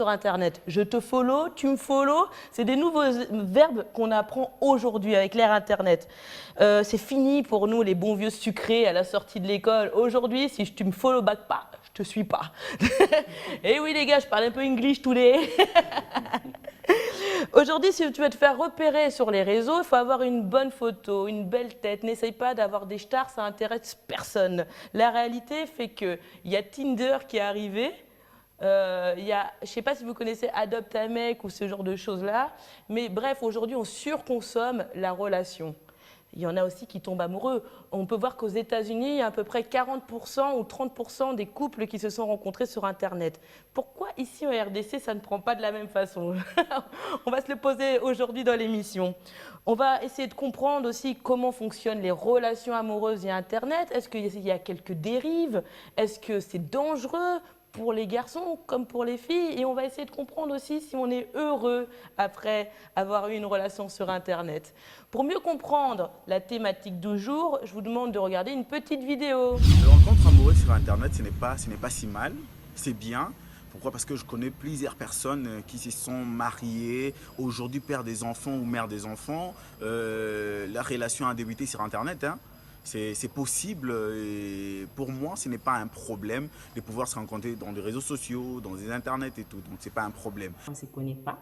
sur Internet. Je te follow, tu me follow. C'est des nouveaux verbes qu'on apprend aujourd'hui avec l'ère Internet. C'est fini pour nous les bons vieux sucrés à la sortie de l'école. Aujourd'hui, si tu me follow back pas, je te suis pas. Et oui les gars, je parle un peu English today. Aujourd'hui, si tu veux te faire repérer sur les réseaux, il faut avoir une bonne photo, une belle tête. N'essaye pas d'avoir des stars, ça n'intéresse personne. La réalité fait qu'il y a Tinder qui est arrivé. Je ne sais pas si vous connaissez Adopte un mec ou ce genre de choses-là. Mais bref, aujourd'hui, on surconsomme la relation. Il y en a aussi qui tombent amoureux. On peut voir qu'aux États-Unis, il y a à peu près 40% ou 30% des couples qui se sont rencontrés sur Internet. Pourquoi ici en RDC, ça ne prend pas de la même façon? On va se le poser aujourd'hui dans l'émission. On va essayer de comprendre aussi comment fonctionnent les relations amoureuses via Internet. Est-ce qu'il y a quelques dérives? Est-ce que c'est dangereux pour les garçons comme pour les filles? Et on va essayer de comprendre aussi si on est heureux après avoir eu une relation sur Internet. Pour mieux comprendre la thématique du jour, je vous demande de regarder une petite vidéo. Les rencontres amoureuses sur Internet, ce n'est pas si mal, c'est bien. Pourquoi? Parce que je connais plusieurs personnes qui se sont mariées, aujourd'hui père des enfants ou mère des enfants. La relation a débuté sur Internet, hein. C'est possible et pour moi, ce n'est pas un problème de pouvoir se rencontrer dans des réseaux sociaux, dans des internets et tout. Donc, ce n'est pas un problème. On ne se connaît pas.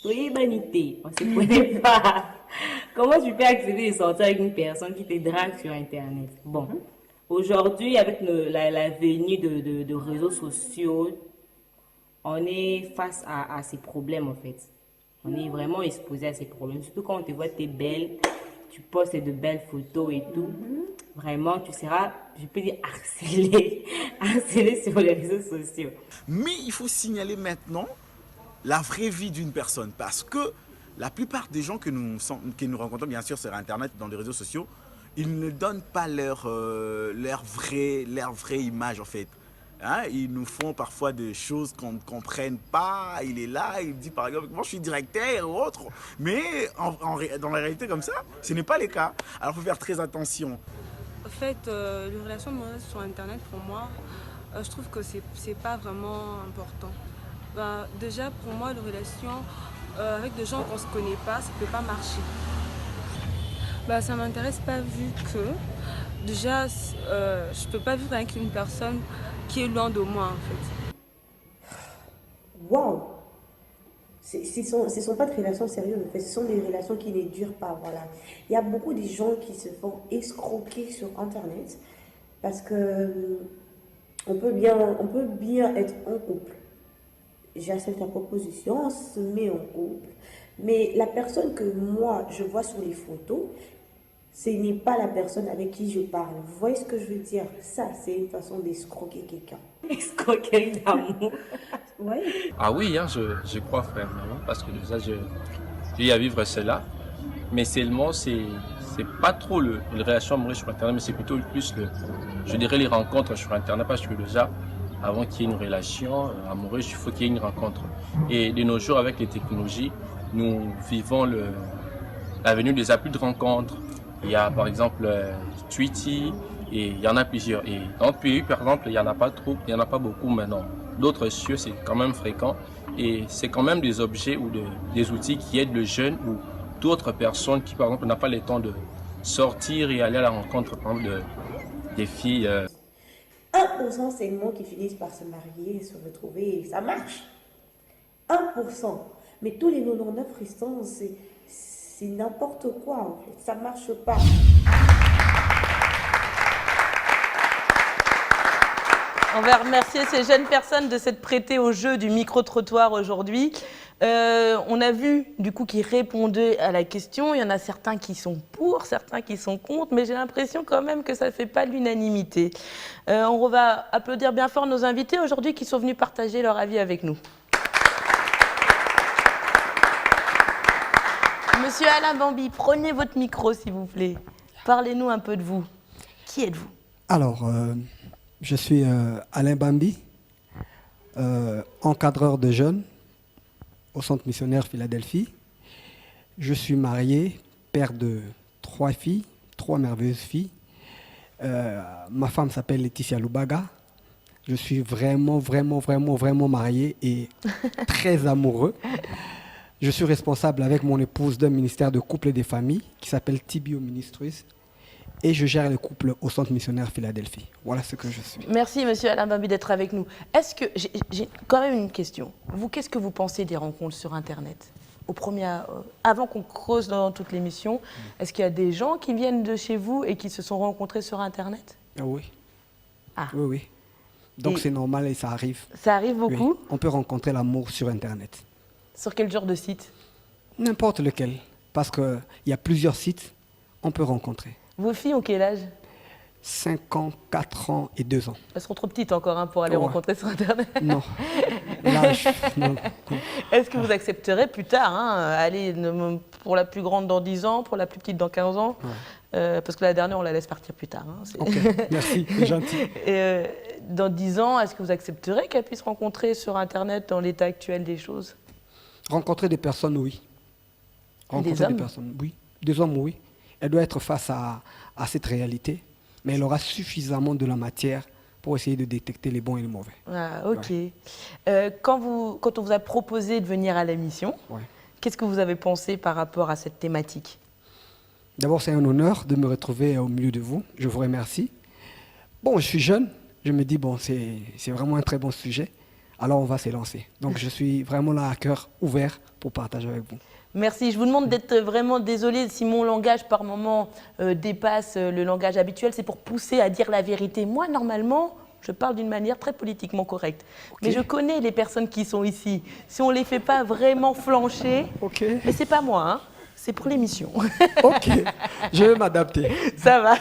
Oui, vanité, on ne se connaît pas. Comment tu peux accepter de sortir avec une personne qui te drague sur Internet? Bon, aujourd'hui, avec la venue de réseaux sociaux, on est face à ces problèmes en fait. On est vraiment exposé à ces problèmes. Surtout quand on te voit, tu es belle. Tu postes de belles photos et tout, vraiment, tu seras, je peux dire, harcelé sur les réseaux sociaux. Mais il faut signaler maintenant la vraie vie d'une personne parce que la plupart des gens que nous rencontrons, bien sûr, sur Internet, dans les réseaux sociaux, ils ne donnent pas leur vraie image, en fait. Hein, ils nous font parfois des choses qu'on ne comprenne pas. Il est là, il dit par exemple, moi je suis directeur ou autre. Mais dans la réalité comme ça, ce n'est pas le cas. Alors il faut faire très attention. En fait, les relations amoureuses sur Internet, pour moi, je trouve que c'est pas vraiment important. Ben, déjà, pour moi, les relations avec des gens qu'on ne se connaît pas, ça ne peut pas marcher. Ben, ça ne m'intéresse pas vu que, déjà, je ne peux pas vivre avec une personne qui est loin de moi, en fait. Waouh! Ce ne sont pas des relations sérieuses, en fait. Ce sont des relations qui ne durent pas, voilà. Il y a beaucoup de gens qui se font escroquer sur Internet parce que on peut bien être en couple. J'accepte ta proposition, on se met en couple. Mais la personne que moi, je vois sur les photos, ce n'est pas la personne avec qui je parle. Vous voyez ce que je veux dire? Ça, c'est une façon d'escroquer quelqu'un. Escroquerie d'amour. Ouais. Ah oui, hein, je crois vraiment, parce que déjà, j'ai eu à vivre cela. Mais seulement, c'est pas trop les relations amoureuses sur Internet, mais c'est plutôt plus, je dirais, les rencontres sur Internet, parce que déjà, avant qu'il y ait une relation amoureuse, il faut qu'il y ait une rencontre. Et de nos jours, avec les technologies, nous vivons la venue des applis de rencontres. Il y a par exemple Tweety, et il y en a plusieurs. Et dans le pays, par exemple, il n'y en a pas trop, il n'y en a pas beaucoup maintenant. D'autres cieux, c'est quand même fréquent. Et c'est quand même des objets ou des outils qui aident le jeune ou d'autres personnes qui, par exemple, n'ont pas le temps de sortir et aller à la rencontre, par exemple, des filles. 1% seulement qui finissent par se marier, se retrouver, et ça marche. 1%. Mais tous les 99 restants, c'est n'importe quoi en fait. Ça marche pas. On va remercier ces jeunes personnes de s'être prêtées au jeu du micro-trottoir aujourd'hui. On a vu du coup qu'ils répondaient à la question. Il y en a certains qui sont pour, certains qui sont contre, mais j'ai l'impression quand même que ça ne fait pas l'unanimité. On va applaudir bien fort nos invités aujourd'hui qui sont venus partager leur avis avec nous. Monsieur Alain Bambi, prenez votre micro s'il vous plaît. Parlez-nous un peu de vous. Qui êtes-vous? Alors, je suis Alain Bambi, encadreur de jeunes au Centre missionnaire Philadelphie. Je suis marié, père de 3 filles, 3 merveilleuses filles. Ma femme s'appelle Laetitia Loubaga. Je suis vraiment, vraiment, vraiment, vraiment marié et très amoureux. Je suis responsable avec mon épouse d'un ministère de couple et des familles qui s'appelle Tibio Ministries. Et je gère les couples au Centre missionnaire Philadelphie. Voilà ce que je suis. Merci, monsieur Alain Bambi, d'être avec nous. Est-ce que j'ai quand même une question. Vous, qu'est-ce que vous pensez des rencontres sur Internet? Avant qu'on creuse dans toute l'émission, est-ce qu'il y a des gens qui viennent de chez vous et qui se sont rencontrés sur Internet? Oui. Ah. Oui, oui. Donc Et c'est normal et ça arrive. Ça arrive beaucoup? Oui. On peut rencontrer l'amour sur Internet. Sur quel genre de site? N'importe lequel. Parce qu'il y a plusieurs sites, on peut rencontrer. Vos filles ont quel âge? 5 ans, 4 ans et 2 ans. Elles sont trop petites encore pour aller Ouais. rencontrer sur Internet. Non. L'âge, non. Est-ce que vous accepterez plus tard, aller pour la plus grande dans 10 ans, pour la plus petite dans 15 ans? Parce que la dernière, on la laisse partir plus tard. Ok, merci, c'est gentil. Et, dans 10 ans, est-ce que vous accepterez qu'elle puisse rencontrer sur Internet dans l'état actuel des choses? Rencontrer des personnes, oui. Rencontrer des personnes, oui. Des hommes, oui. Elle doit être face à cette réalité, mais elle aura suffisamment de la matière pour essayer de détecter les bons et les mauvais. Ah, ok. Ouais. Quand on vous a proposé de venir à l'émission, qu'est-ce que vous avez pensé par rapport à cette thématique? D'abord, c'est un honneur de me retrouver au milieu de vous. Je vous remercie. Bon, je suis jeune. Je me dis, bon, c'est vraiment un très bon sujet. Alors, on va s'élancer. Donc, je suis vraiment là à cœur ouvert pour partager avec vous. Merci. Je vous demande d'être vraiment désolé si mon langage, par moment, dépasse le langage habituel. C'est pour pousser à dire la vérité. Moi, normalement, je parle d'une manière très politiquement correcte. Okay. Mais je connais les personnes qui sont ici. Si on ne les fait pas vraiment flancher, mais ce n'est pas moi, hein. C'est pour l'émission. Ok, je vais m'adapter. Ça va.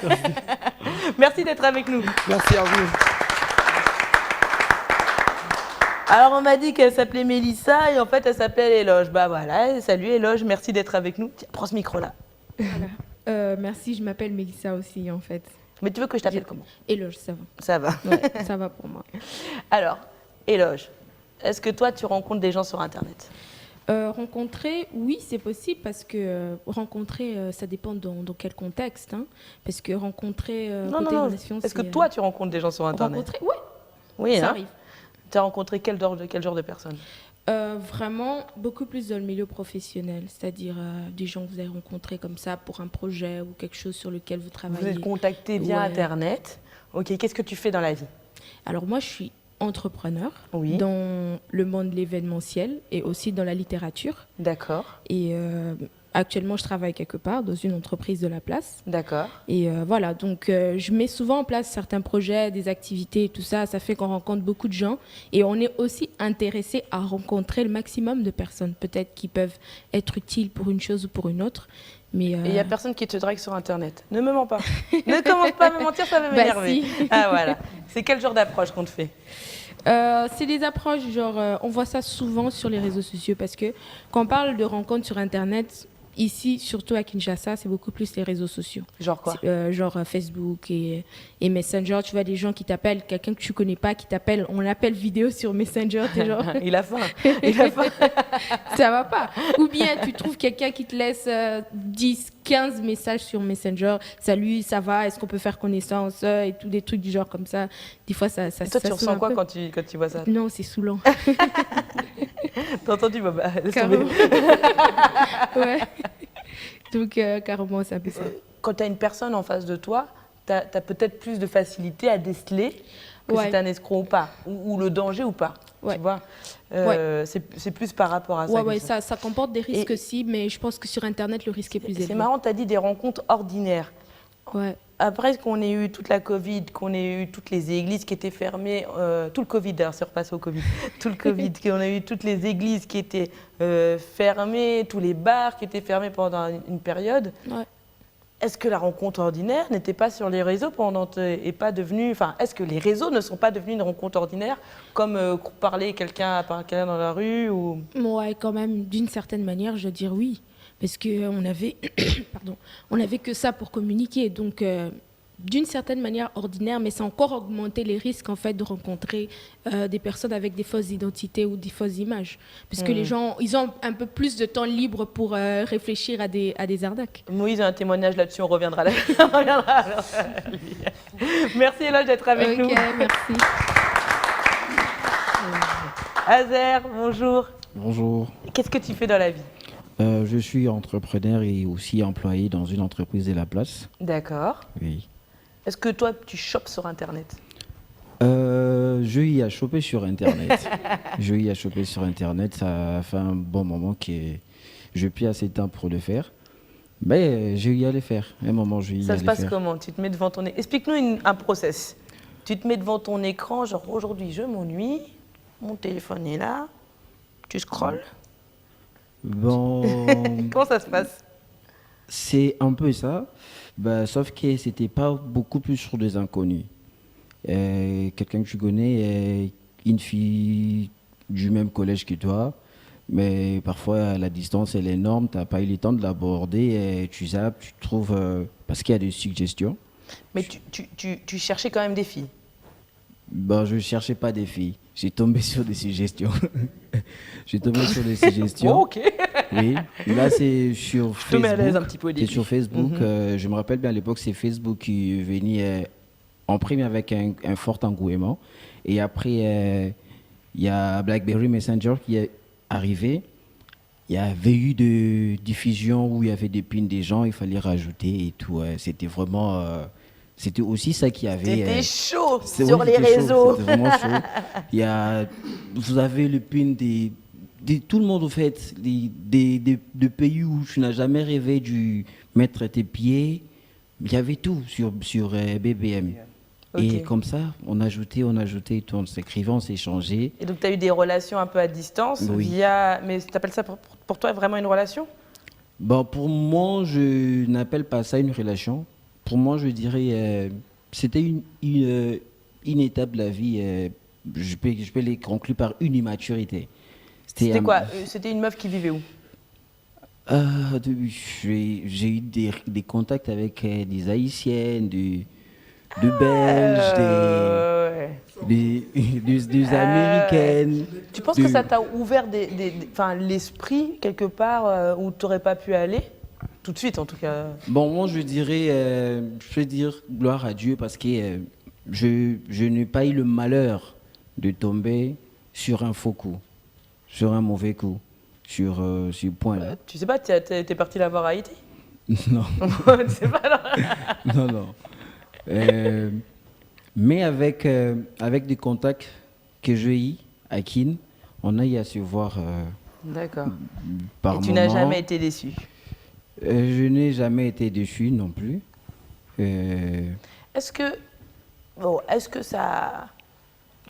Merci d'être avec nous. Merci à vous. Alors, on m'a dit qu'elle s'appelait Mélissa et en fait, elle s'appelle Éloge. Bah voilà, salut Éloge, merci d'être avec nous. Tiens, prends ce micro-là. Voilà. Merci, je m'appelle Mélissa aussi, en fait. Mais tu veux que je t'appelle comment? Éloge, ça va. Ça va. Ouais, ça va pour moi. Alors, Éloge, est-ce que toi, tu rencontres des gens sur Internet? Rencontrer, oui, c'est possible parce que rencontrer, ça dépend dans quel contexte. Hein, parce que rencontrer non. Est-ce que toi, tu rencontres des gens sur Internet? Rencontrer, ouais. Oui, ça hein? arrive. Tu as rencontré quel genre de personnes? Vraiment, beaucoup plus dans le milieu professionnel, c'est-à-dire des gens que vous avez rencontrés comme ça pour un projet ou quelque chose sur lequel vous travaillez. Vous êtes contacté via Internet. Ok, qu'est-ce que tu fais dans la vie? Alors moi, je suis entrepreneur oui. dans le monde de l'événementiel et aussi dans la littérature. D'accord. Et actuellement, je travaille quelque part dans une entreprise de la place. D'accord. Et voilà, donc je mets souvent en place certains projets, des activités et tout ça. Ça fait qu'on rencontre beaucoup de gens. Et on est aussi intéressé à rencontrer le maximum de personnes, peut-être qui peuvent être utiles pour une chose ou pour une autre. Mais Et il n'y a personne qui te drague sur Internet. Ne me mens pas. Ne commence pas à me mentir, ça va m'énerver. Si. Ah voilà. C'est quel genre d'approche qu'on te fait? C'est des approches, genre, on voit ça souvent sur les réseaux sociaux parce que quand on parle de rencontres sur Internet, ici, surtout à Kinshasa, c'est beaucoup plus les réseaux sociaux. Genre quoi? Genre Facebook et Messenger. Tu vois des gens qui t'appellent, quelqu'un que tu connais pas qui t'appelle, on l'appelle vidéo sur Messenger. T'es genre... Il a faim. Il a faim. Ça va pas. Ou bien tu trouves quelqu'un qui te laisse 10, 15 messages sur Messenger. Salut, ça va? Est-ce qu'on peut faire connaissance? Et tous des trucs du genre comme ça. Des fois, ça et toi, tu ressens quoi quand tu vois ça? Non, c'est saoulant. T'as entendu, Baba? Ouais. Donc, carrément, c'est un peu ça. Quand tu as une personne en face de toi, tu as peut-être plus de facilité à déceler que c'est un escroc ou pas, ou le danger ou pas. Ouais. Tu vois c'est plus par rapport à ça. Ouais, ça comporte des risques aussi, mais je pense que sur Internet, le risque est plus élevé. C'est marrant, tu as dit des rencontres ordinaires. Ouais. Après qu'on ait eu toute la Covid, qu'on ait eu toutes les églises qui étaient fermées, tout le Covid, d'ailleurs, c'est repassé au Covid, tout le Covid, qu'on a eu toutes les églises qui étaient fermées, tous les bars qui étaient fermés pendant une période. Ouais. Est-ce que la rencontre ordinaire n'était pas sur les réseaux et pas devenue, enfin, est-ce que les réseaux ne sont pas devenus une rencontre ordinaire, comme parler à quelqu'un dans la rue ou... Ouais, quand même, d'une certaine manière, je veux dire oui. Parce qu'on avait, on avait que ça pour communiquer. Donc, d'une certaine manière ordinaire, mais ça a encore augmenté les risques en fait, de rencontrer des personnes avec des fausses identités ou des fausses images. Parce que les gens, ils ont un peu plus de temps libre pour réfléchir à des arnaques. Moïse a un témoignage là-dessus, on reviendra là-dessus. Merci Éloge d'être avec nous. Ok, merci. Azer, bonjour. Bonjour. Qu'est-ce que tu fais dans la vie? Je suis entrepreneur et aussi employé dans une entreprise de la place. D'accord. Oui. Est-ce que toi, tu chopes sur Internet? Je y ai chopé sur Internet. Je y ai chopé sur Internet. Ça fait un bon moment que je n'ai plus assez de temps pour le faire. Mais je y allais faire. Un moment, je y allais faire. Ça se passe comment? Tu te mets devant ton... Explique-nous un process. Tu te mets devant ton écran, genre aujourd'hui, je m'ennuie. Mon téléphone est là. Tu scrolles. Bon, Comment ça se passe? c'est un peu ça. Bah, sauf que c'était pas beaucoup plus sur des inconnus. Quelqu'un que tu connais, une fille du même collège que toi, mais parfois la distance elle est énorme, tu n'as pas eu le temps de l'aborder, et tu zappes, tu trouves, parce qu'il y a des suggestions. Mais tu cherchais quand même des filles. Ben, je ne cherchais pas des filles, j'ai tombé sur des suggestions. J'ai tombé sur des suggestions. Bon, ok. Oui, là c'est sur Je te mets à l'aise un Facebook. petit peu au C'est début. sur Facebook. Mhm. Je me rappelle bien à l'époque, c'est Facebook qui venait en premier avec un fort engouement. Et après, il y a BlackBerry Messenger qui est arrivé. Il y avait eu de diffusion où il y avait des pins des gens, il fallait rajouter et tout. C'était vraiment. C'était aussi ça qui avait. T'étais chaud c'est- sur oui, les c'était chaud, réseaux. c'était vraiment chaud. Vous avez le pin tout le monde, en fait, de pays où tu n'as jamais rêvé de mettre tes pieds. Il y avait tout sur BBM. Et Ok. comme ça, on ajoutait, tout, on s'écrivait, on s'échangeait. Et donc, tu as eu des relations un peu à distance Oui. via... Mais tu appelles ça pour toi vraiment une relation? Bon, pour moi, je n'appelle pas ça une relation. Pour moi, je dirais, c'était une étape de la vie. Je peux les conclure par une immaturité. C'était un- quoi? C'était une meuf qui vivait où? J'ai eu des contacts avec des Haïtiennes, de Belges, Ouais. des Américaines. Tu penses que de- ça t'a ouvert l'esprit quelque part où tu n'aurais pas pu aller? Tout de suite, en tout cas. Bon, moi, je vais dire gloire à Dieu parce que je n'ai pas eu le malheur de tomber sur un faux coup, sur un mauvais coup, sur ce point-là. Tu sais pas, t'es parti la voir à Haïti? Non, Tu sais pas, non. non. Mais avec des contacts que j'ai eu à Kin, on a eu à se voir D'accord. par Et tu n'as moment. jamais été déçu? Je n'ai jamais été déçu non plus. Est-ce que ça...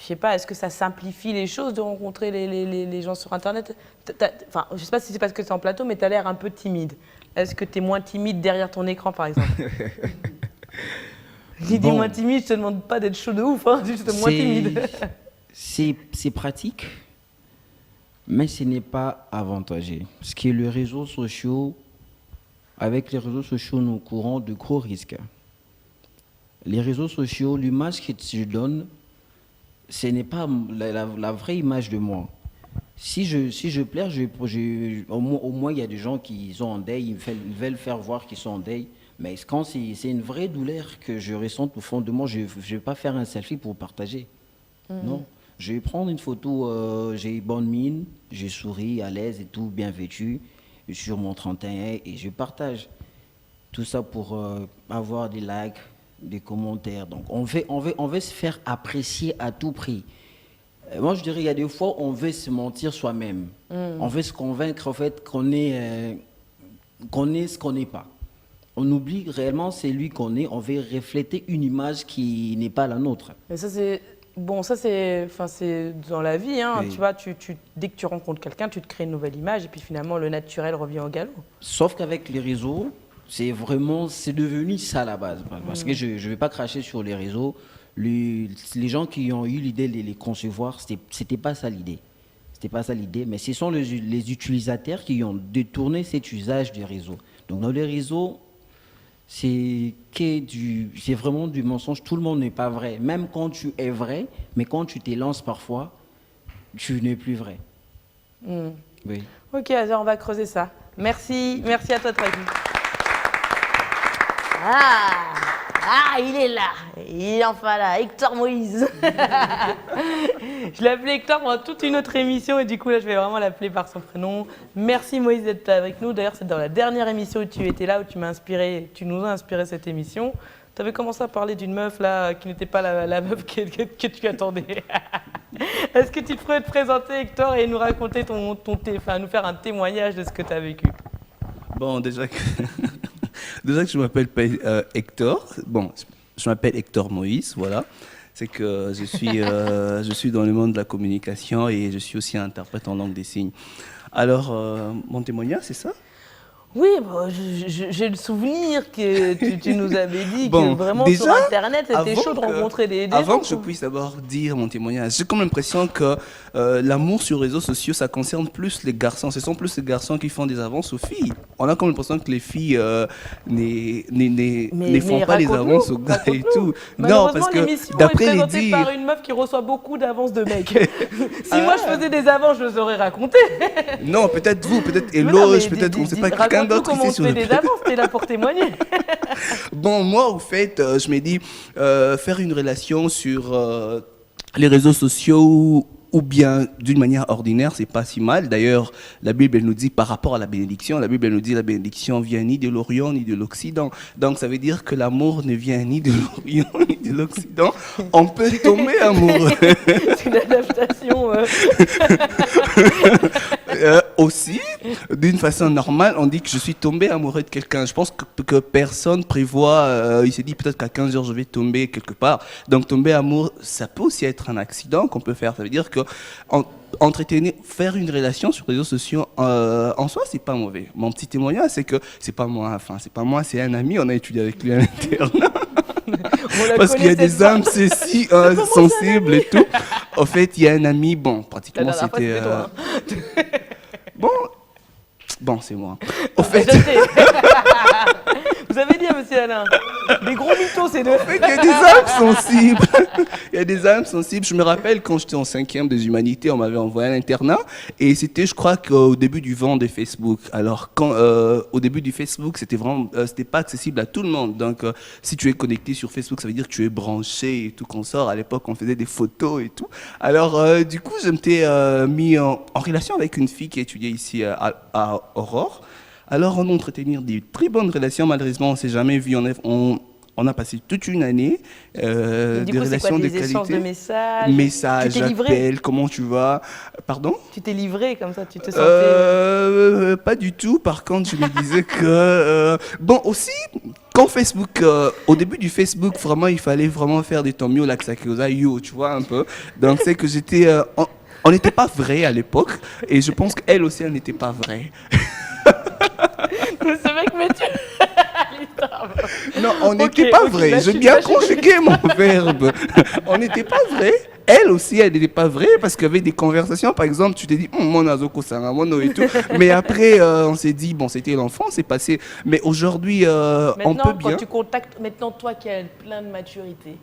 Je sais pas, est-ce que ça simplifie les choses de rencontrer les gens sur Internet? Enfin, je sais pas si c'est parce que c'est en plateau, mais tu as l'air un peu timide. Est-ce que tu es moins timide derrière ton écran, par exemple? Qui dit Bon. moins timide, je te demande pas d'être chaud de ouf, hein, juste moins C'est- timide. C'est pratique, mais ce n'est pas avantageux. Parce que avec les réseaux sociaux, nous courons de gros risques. Les réseaux sociaux, l'image que tu donnes, ce n'est pas la vraie image de moi. Si je pleure, au moins, il y a des gens qui sont en deuil, ils veulent faire voir qu'ils sont en deuil. Mais quand c'est une vraie douleur que je ressens au fond de moi, je ne vais pas faire un selfie pour partager. Non. Je vais prendre une photo, j'ai bonne mine, je souris, à l'aise et tout, bien vêtu, sur mon 31 et je partage. Tout ça pour avoir des likes, des commentaires. Donc on veut se faire apprécier à tout prix. Moi je dirais, il y a des fois on veut se mentir soi-même. On veut se convaincre en fait qu'on est ce qu'on n'est pas. On oublie réellement c'est lui qu'on est, on veut refléter une image qui n'est pas la nôtre. Mais ça, c'est... Bon, ça, c'est dans la vie, hein. Oui. Tu vois, dès que tu rencontres quelqu'un, tu te crées une nouvelle image et puis finalement, le naturel revient au galop. Sauf qu'avec les réseaux, c'est devenu ça à la base. Parce que je ne vais pas cracher sur les réseaux. Les gens qui ont eu l'idée de les concevoir, c'était pas ça l'idée. C'était pas ça l'idée, mais ce sont les utilisateurs qui ont détourné cet usage des réseaux. Donc dans les réseaux, c'est vraiment du mensonge. Tout le monde n'est pas vrai. Même quand tu es vrai, mais quand tu t'élances parfois, tu n'es plus vrai. Oui. Ok, alors on va creuser ça. Merci à toi, Tracy. Ah Ah, il est là. Il est enfin là, Hector Moïse. Je l'appelais Hector pendant toute une autre émission et du coup là je vais vraiment l'appeler par son prénom. Merci Moïse d'être avec nous. D'ailleurs c'est dans la dernière émission où tu étais là où tu nous as inspiré cette émission. Tu avais commencé à parler d'une meuf là qui n'était pas la meuf que tu attendais. Est-ce que tu pourrais te présenter Hector et nous raconter nous faire un témoignage de ce que tu as vécu? Bon, déjà que je m'appelle pas Hector. Bon, je m'appelle Hector Moïse, voilà. C'est que je suis dans le monde de la communication et je suis aussi interprète en langue des signes. Alors, mon témoignage, c'est ça? Oui, bon, j'ai le souvenir que tu nous avais dit Bon, que vraiment déjà, sur Internet, c'était chaud de rencontrer des gens. Avant que je puisse d'abord dire mon témoignage, j'ai comme l'impression que l'amour sur les réseaux sociaux, ça concerne plus les garçons. Ce sont plus les garçons qui font des avances aux filles. On a comme l'impression que les filles ne font pas les avances aux gars et tout. Non, parce que l'émission est d'après les présentée dires... par une meuf qui reçoit beaucoup d'avances de mecs. Si moi je faisais des avances, je les aurais racontées. Non, peut-être vous, peut-être Mais non, Eloge, mais peut-être on ne sait pas quelqu'un d'autre comment ici on sur fait le des plateau. avances, t'es là pour témoigner. Bon, moi, au fait, je me dis, faire une relation sur les réseaux sociaux ou bien d'une manière ordinaire, c'est pas si mal. D'ailleurs, la Bible elle nous dit par rapport à la bénédiction, la Bible elle nous dit la bénédiction vient ni de l'Orient ni de l'Occident. Donc ça veut dire que l'amour ne vient ni de l'Orient ni de l'Occident. On peut tomber amoureux. C'est une adaptation. Aussi, d'une façon normale, on dit que je suis tombé amoureux de quelqu'un. Je pense que personne prévoit, il s'est dit peut-être qu'à 15 heures je vais tomber quelque part. Donc tomber amoureux, ça peut aussi être un accident qu'on peut faire. Ça veut dire que entretenir, faire une relation sur les réseaux sociaux, en soi, c'est pas mauvais. Mon petit témoignage, c'est que c'est pas moi, c'est un ami, on a étudié avec lui à l'internat. Parce qu'il y a des âmes sensibles et tout. Au fait, il y a un ami, bon, pratiquement c'était... Bon, c'est moi. Au fait... Vous avez dit à monsieur Alain, des gros mythos ces deux. En fait, il y a des âmes sensibles. Il y a des âmes sensibles. Je me rappelle quand j'étais en 5e des humanités, on m'avait envoyé à l'internat et c'était, je crois, qu'au début du vent de Facebook. Alors, au début du Facebook, c'était vraiment, c'était pas accessible à tout le monde. Donc, si tu es connecté sur Facebook, ça veut dire que tu es branché et tout qu'on sort. À l'époque, on faisait des photos et tout. Alors, du coup, je m'étais mis en relation avec une fille qui étudiait ici à Aurore. Alors, on a entretenu des très bonnes relations. Malheureusement, on ne s'est jamais vu. On a passé toute une année de relations de qualité. Messages, appels, comment tu vas. Pardon? Tu t'es livré comme ça, tu te sentais... Pas du tout. Par contre, je me disais que... bon, aussi, quand Facebook... au début du Facebook, vraiment, il fallait vraiment faire des tombio, la xakeosa, yo, tu vois, un peu. Donc, c'est que j'étais... on n'était pas vrai à l'époque. Et je pense qu'elle aussi, elle n'était pas vraie. Ce mec me tue. Non, on n'était pas vrai. J'ai bien conjugué mon verbe. On n'était pas vrai. Elle aussi, elle n'était pas vraie parce qu'il y avait des conversations. Par exemple, tu t'es dit, mon azoko saramono et tout. Mais après, on s'est dit, bon, c'était l'enfant, c'est passé. Mais aujourd'hui, on peut bien. Quand tu contactes, maintenant, toi qui as plein de maturité,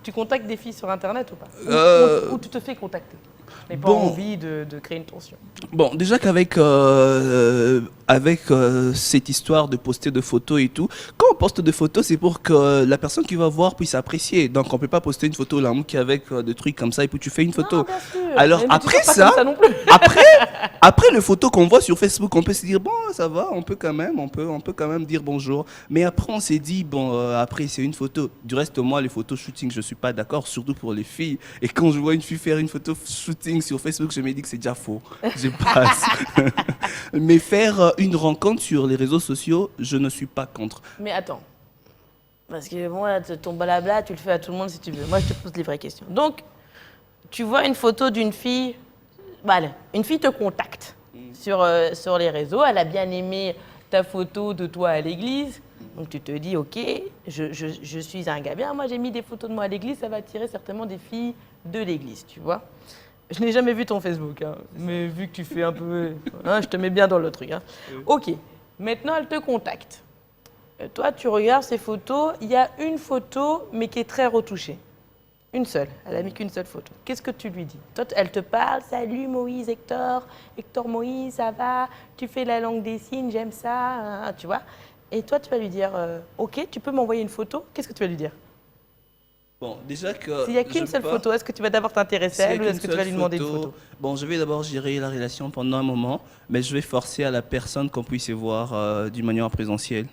tu contactes des filles sur Internet ou pas ou tu te fais contacter? Mais pas envie de créer une tension. Bon, déjà qu'avec cette histoire de poster de photos et tout, quand on poste des photos, c'est pour que la personne qui va voir puisse apprécier. Donc, on peut pas poster une photo là, qui avec des trucs comme ça et puis tu fais une photo. Non, bien sûr. Alors mais après ça non plus. après les photos qu'on voit sur Facebook, on peut se dire bon, ça va, on peut quand même dire bonjour. Mais après, on s'est dit bon, après c'est une photo. Du reste, moi, les photos shooting, je suis pas d'accord, surtout pour les filles. Et quand je vois une fille faire une photo shooting sur Facebook, je me dis que c'est déjà faux. Je passe. Mais faire une rencontre sur les réseaux sociaux, je ne suis pas contre. Mais attends. Parce que moi, ton blabla, tu le fais à tout le monde si tu veux. Moi, je te pose les vraies questions. Donc, tu vois une photo d'une fille, voilà, une fille te contacte sur les réseaux, elle a bien aimé ta photo de toi à l'église, donc tu te dis, ok, je suis un gars bien, moi j'ai mis des photos de moi à l'église, ça va attirer certainement des filles de l'église, tu vois. Je n'ai jamais vu ton Facebook, hein, mais vu que tu fais un peu, hein, je te mets bien dans le truc. Hein. Ok, maintenant elle te contacte. Toi, tu regardes ces photos, il y a une photo, mais qui est très retouchée. Une seule, elle n'a mis qu'une seule photo. Qu'est-ce que tu lui dis? Toi, elle te parle, salut Moïse, Hector Moïse, ça va? Tu fais la langue des signes, j'aime ça, hein, tu vois? Et toi, tu vas lui dire, ok, tu peux m'envoyer une photo. Qu'est-ce que tu vas lui dire? Bon, déjà que... S'il n'y a qu'une seule photo, est-ce que tu vas d'abord t'intéresser à elle ou est-ce que tu vas lui demander une photo? Bon, je vais d'abord gérer la relation pendant un moment, mais je vais forcer à la personne qu'on puisse se voir d'une manière présentielle.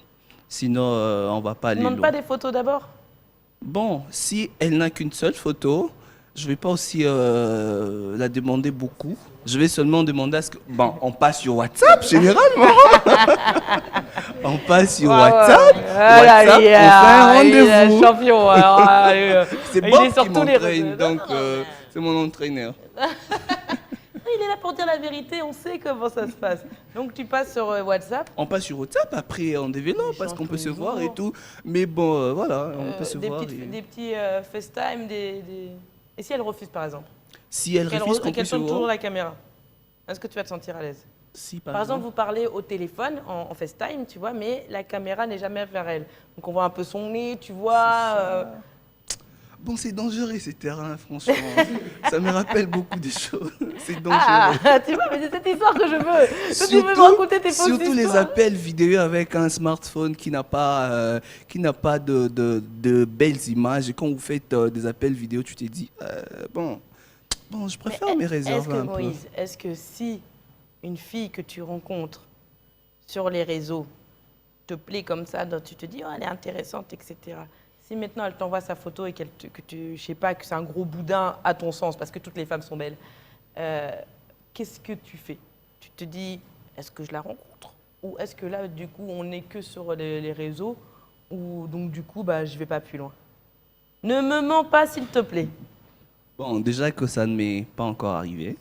Sinon, on ne va pas aller Tu ne demandes loin. pas des photos d'abord? Bon, si elle n'a qu'une seule photo, je ne vais pas aussi la demander beaucoup. Je vais seulement demander à ce que... Bon, on passe sur WhatsApp, généralement. On passe sur WhatsApp. WhatsApp, on fait un rendez-vous. Champion. C'est il Bob est sur qui tous les m'entraîne, réseaux. donc c'est mon entraîneur. Il est là pour dire la vérité, on sait comment ça se passe. Donc tu passes sur WhatsApp. On passe sur WhatsApp, après on développe parce qu'on peut se voir et tout. Mais bon, voilà, on peut se voir. Des petits FaceTime, Et si elle refuse par exemple? Si elle refuse qu'on qu'elle puisse se tourne toujours voir. la caméra, est-ce que tu vas te sentir à l'aise? Si, par exemple, vous parlez au téléphone, en FaceTime, tu vois, mais la caméra n'est jamais vers elle. Donc on voit un peu son nez, tu vois. Bon, c'est dangereux ces terrains, franchement. Ça me rappelle beaucoup des choses. C'est dangereux. Ah, tu vois, mais c'est cette histoire que je veux. Toi, tu veux me raconter tes fausses surtout les histoires. appels vidéo avec un smartphone qui n'a pas de belles images. Et quand vous faites des appels vidéo, tu te dis, bon, je préfère me réserver un peu. Moïse, est-ce que si une fille que tu rencontres sur les réseaux te plaît comme ça, donc tu te dis, oh, elle est intéressante, etc. Si maintenant elle t'envoie sa photo et je sais pas, que c'est un gros boudin à ton sens, parce que toutes les femmes sont belles, qu'est-ce que tu fais? Tu te dis, est-ce que je la rencontre? Ou est-ce que là, du coup, on n'est que sur les réseaux, ou donc du coup, je vais pas plus loin? Ne me mens pas, s'il te plaît. Bon, déjà que ça ne m'est pas encore arrivé.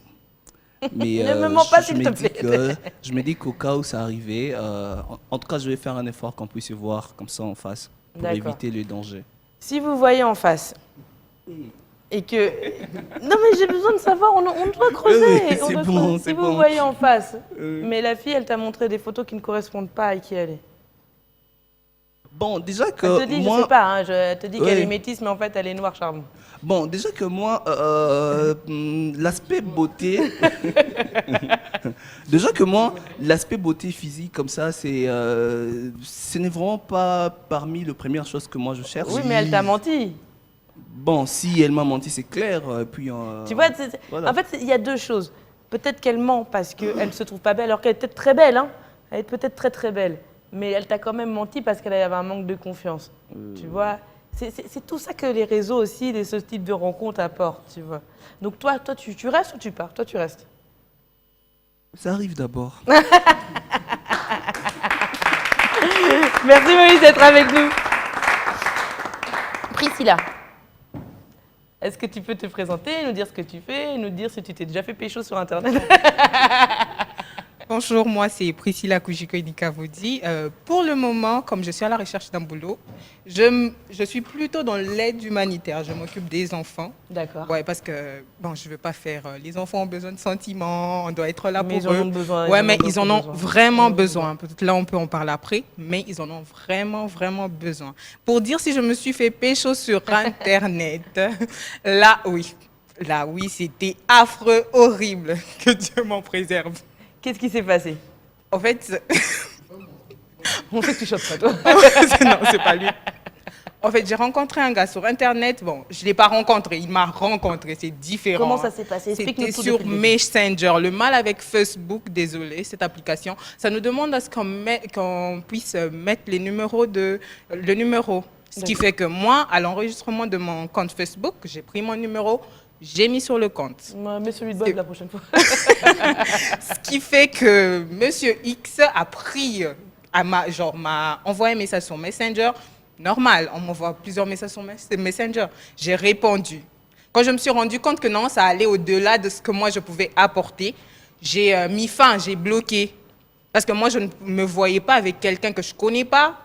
Mais ne me mens pas, s'il te plaît. Je me dis qu'au cas où ça arrivait, en tout cas, je vais faire un effort qu'on puisse se voir comme ça en face pour éviter le danger. Si vous voyez en face et que... Non mais j'ai besoin de savoir, on doit creuser. Si vous voyez en face, mais la fille, elle t'a montré des photos qui ne correspondent pas à qui elle est. Bon, déjà que elle te dit, moi... je sais pas, hein, elle te dit qu'elle est métisse, mais en fait, elle est noire charbon. Bon, déjà que moi, l'aspect beauté... déjà que moi, l'aspect beauté physique comme ça, ce n'est vraiment pas parmi les premières choses que moi je cherche. Oui, mais elle t'a menti. Bon, si elle m'a menti, c'est clair. Puis, tu vois, voilà. En fait, il y a deux choses. Peut-être qu'elle ment parce qu'elle ne se trouve pas belle, alors qu'elle est peut-être très belle. Hein. Elle est peut-être très très belle. Mais elle t'a quand même menti parce qu'elle avait un manque de confiance. Tu vois, c'est tout ça que les réseaux aussi, ce type de rencontres apportent, tu vois. Donc toi tu restes ou tu pars? Toi, tu restes. Ça arrive d'abord. Merci Moïse d'être avec nous. Priscilla, est-ce que tu peux te présenter, nous dire ce que tu fais, nous dire si tu t'es déjà fait pécho sur Internet? Bonjour, moi c'est Priscilla Kujiko-Idikavodi. Pour le moment, comme je suis à la recherche d'un boulot, je suis plutôt dans l'aide humanitaire. Je m'occupe des enfants. D'accord. Ouais, parce que bon, je veux pas faire. Les enfants ont besoin de sentiments, on doit être là mais pour eux. Ils en ont besoin. Ouais, mais ils en ont vraiment besoin. Peut-être là on peut en parler après, mais ils en ont vraiment vraiment besoin. Pour dire si je me suis fait pécho sur Internet, là oui, c'était affreux, horrible. Que Dieu m'en préserve. Qu'est-ce qui s'est passé? En fait... On sait que tu choques pas, toi. Non, c'est pas lui. En fait, j'ai rencontré un gars sur Internet. Bon, je ne l'ai pas rencontré, il m'a rencontré, c'est différent. Comment ça s'est passé? C'était sur Messenger. Le mal avec Facebook, désolé, cette application, ça nous demande à ce qu'on puisse mettre le numéro. Ce qui fait que moi, à l'enregistrement de mon compte Facebook, j'ai pris mon numéro, j'ai mis sur le compte. Mets celui de Bob la prochaine fois. Ce qui fait que Monsieur X a pris, m'a envoyé un message sur Messenger. Normal, on m'envoie plusieurs messages sur Messenger. J'ai répondu. Quand je me suis rendu compte que non, ça allait au-delà de ce que moi je pouvais apporter, j'ai mis fin, j'ai bloqué. Parce que moi, je ne me voyais pas avec quelqu'un que je ne connais pas.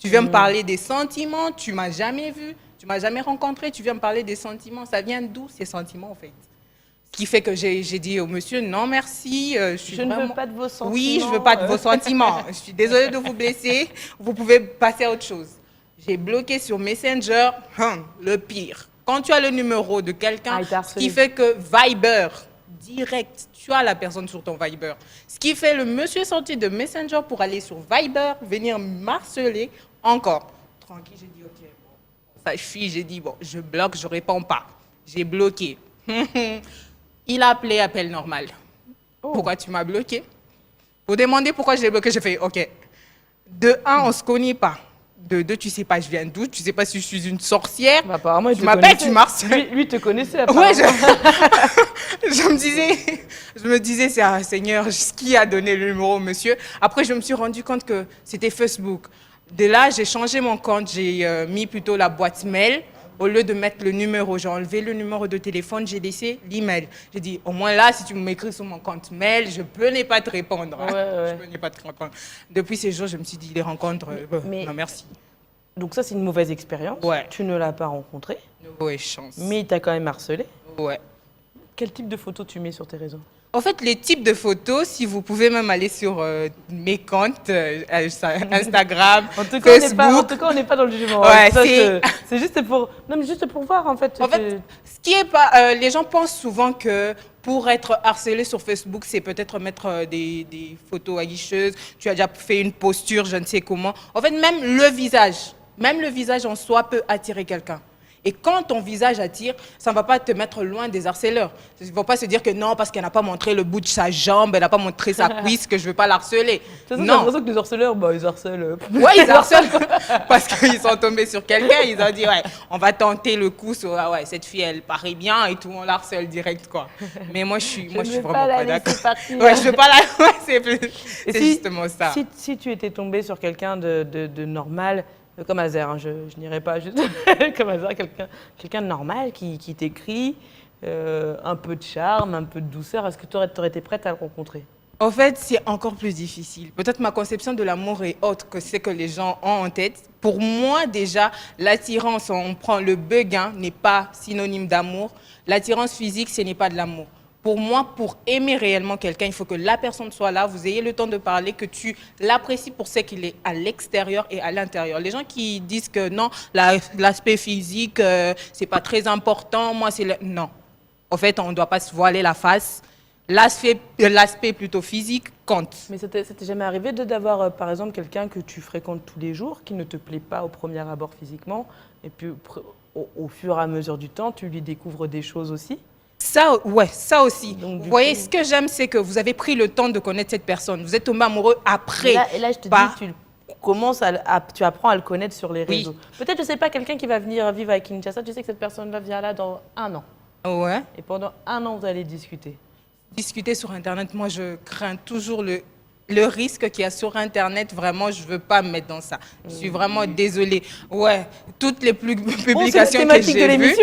Tu viens me parler des sentiments, tu ne m'as jamais vu. Tu m'as jamais rencontré, tu viens me parler des sentiments. Ça vient d'où ces sentiments en fait? Ce qui fait que j'ai dit au monsieur non merci. Je ne veux pas de vos sentiments. Oui, je ne veux pas de vos sentiments. Je suis désolée de vous blesser. Vous pouvez passer à autre chose. J'ai bloqué sur Messenger. Le pire. Quand tu as le numéro de quelqu'un, ce qui fait que Viber direct, tu as la personne sur ton Viber. Ce qui fait le monsieur est sorti de Messenger pour aller sur Viber, venir m'harceler encore. Tranquille, j'ai dit ok, bon, ça fuit, j'ai dit bon, je bloque, je réponds pas. J'ai bloqué. Il a appelé appel normal. Pourquoi tu m'as bloqué? Pour demander pourquoi je l'ai bloqué, j'ai fait ok. De un, on se connaît pas. De deux, tu sais pas je viens d'où, tu sais pas si je suis une sorcière. Bah, apparemment, il tu te m'appelles, connaissait. tu m'harcèles. Lui te connaissait. Ouais, apparemment. je me disais, c'est un Seigneur, qui a donné le numéro au monsieur. Après, je me suis rendu compte que c'était Facebook. De là, j'ai changé mon compte, j'ai mis plutôt la boîte mail. Au lieu de mettre le numéro, j'ai enlevé le numéro de téléphone, j'ai laissé l'email. J'ai dit, au moins là, si tu m'écris sur mon compte mail, je peux ne pas te répondre. Hein. Je peux ne pas te répondre. Depuis ces jours, je me suis dit, les rencontres, non merci. Donc ça, c'est une mauvaise expérience. Ouais. Tu ne l'as pas rencontré. Ouais, chance. Mais il t'a quand même harcelé. Ouais. Quel type de photos tu mets sur tes réseaux? En fait, les types de photos, si vous pouvez même aller sur mes comptes, Instagram, En tout cas, Facebook. on n'est pas dans le jugement. Ouais, Ça, c'est juste pour, non, mais juste pour voir en fait. En fait, ce qui est pas, les gens pensent souvent que pour être harcelé sur Facebook, c'est peut-être mettre des photos aguicheuses. Tu as déjà fait une posture, je ne sais comment. En fait, même le visage en soi peut attirer quelqu'un. Et quand ton visage attire, ça ne va pas te mettre loin des harceleurs. Ils ne vont pas se dire que non, parce qu'elle n'a pas montré le bout de sa jambe, elle n'a pas montré sa cuisse, que je ne veux pas l'harceler. J'ai l'impression que les harceleurs, bah, ils harcèlent. Oui, ils harcèlent parce qu'ils sont tombés sur quelqu'un. Ils ont dit, ouais, on va tenter le coup sur, ah ouais, cette fille, elle paraît bien et tout, on l'harcèle direct, quoi. Mais moi, je suis vraiment pas d'accord. Ouais, je ne veux pas la... Ouais, c'est justement ça. Si tu étais tombé sur quelqu'un de normal, comme hasard, hein, je n'irais pas juste comme hasard, quelqu'un de normal qui t'écrit, un peu de charme, un peu de douceur, est-ce que tu aurais été prête à le rencontrer? En fait, c'est encore plus difficile. Peut-être ma conception de l'amour est autre que ce que les gens ont en tête. Pour moi, déjà, l'attirance, on prend le beguin, n'est pas synonyme d'amour. L'attirance physique, ce n'est pas de l'amour. Pour moi, pour aimer réellement quelqu'un, il faut que la personne soit là, vous ayez le temps de parler, que tu l'apprécies pour ce qu'il est à l'extérieur et à l'intérieur. Les gens qui disent que non, l'aspect physique, c'est pas très important, moi, c'est... Non. En fait, on ne doit pas se voiler la face. L'aspect plutôt physique compte. Mais ça t'est jamais arrivé d'avoir, par exemple, quelqu'un que tu fréquentes tous les jours, qui ne te plaît pas au premier abord physiquement, et puis au fur et à mesure du temps, tu lui découvres des choses aussi? Ça, ouais, ça aussi. Donc, vous voyez, ce que j'aime, c'est que vous avez pris le temps de connaître cette personne. Vous êtes tombé amoureux après. Et là je te dis, tu apprends à le connaître sur les réseaux. Peut-être, je sais pas, quelqu'un qui va venir vivre à Kinshasa, tu sais que cette personne-là vient là dans 1 an. Ouais. Et pendant 1 an, vous allez discuter. Discuter sur Internet, moi, je crains toujours le risque qu'il y a sur Internet. Vraiment, je ne veux pas me mettre dans ça. Je suis vraiment désolée. Ouais, toutes les publications que j'ai vues...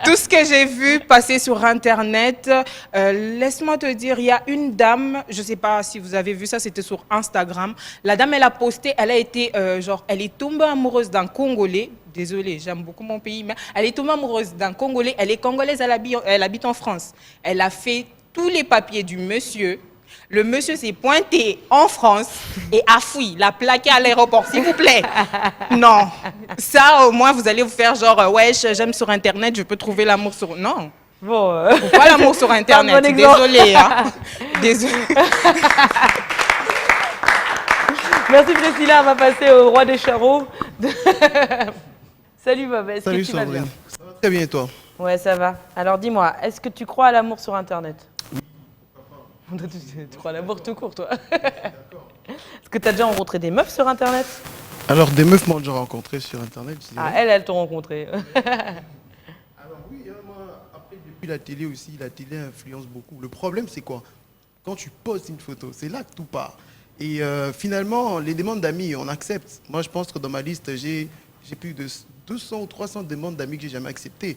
Tout ce que j'ai vu passer sur Internet, laisse-moi te dire, il y a une dame, je ne sais pas si vous avez vu ça, c'était sur Instagram. La dame, elle a posté, elle a été, elle est tombée amoureuse d'un Congolais. Désolée, j'aime beaucoup mon pays, mais elle est tombée amoureuse d'un Congolais. Elle est congolaise, elle habite en France. Elle a fait tous les papiers du monsieur. Le monsieur s'est pointé en France et a fui, l'a plaqué à l'aéroport, s'il vous plaît. Non, ça au moins vous allez vous faire genre, ouais, j'aime sur Internet, je peux trouver l'amour sur... Non, bon, pas l'amour sur Internet, désolée. Hein. Désolée. Merci Priscilla, on va passer au roi des charros. Salut Bob, est-ce que tu vas bien? Ça va très bien et toi? Ouais, ça va. Alors dis-moi, est-ce que tu crois à l'amour sur Internet? Tu crois à l'amour tout court, toi? Est-ce que tu as déjà rencontré des meufs sur Internet? Alors, des meufs m'ont déjà rencontré sur Internet. Ah, elles t'ont rencontré. Alors oui, moi, après, depuis la télé aussi, la télé influence beaucoup. Le problème, c'est quoi? Quand tu postes une photo, c'est là que tout part. Et finalement, les demandes d'amis, on accepte. Moi, je pense que dans ma liste, j'ai plus de 200 ou 300 demandes d'amis que j'ai jamais acceptées.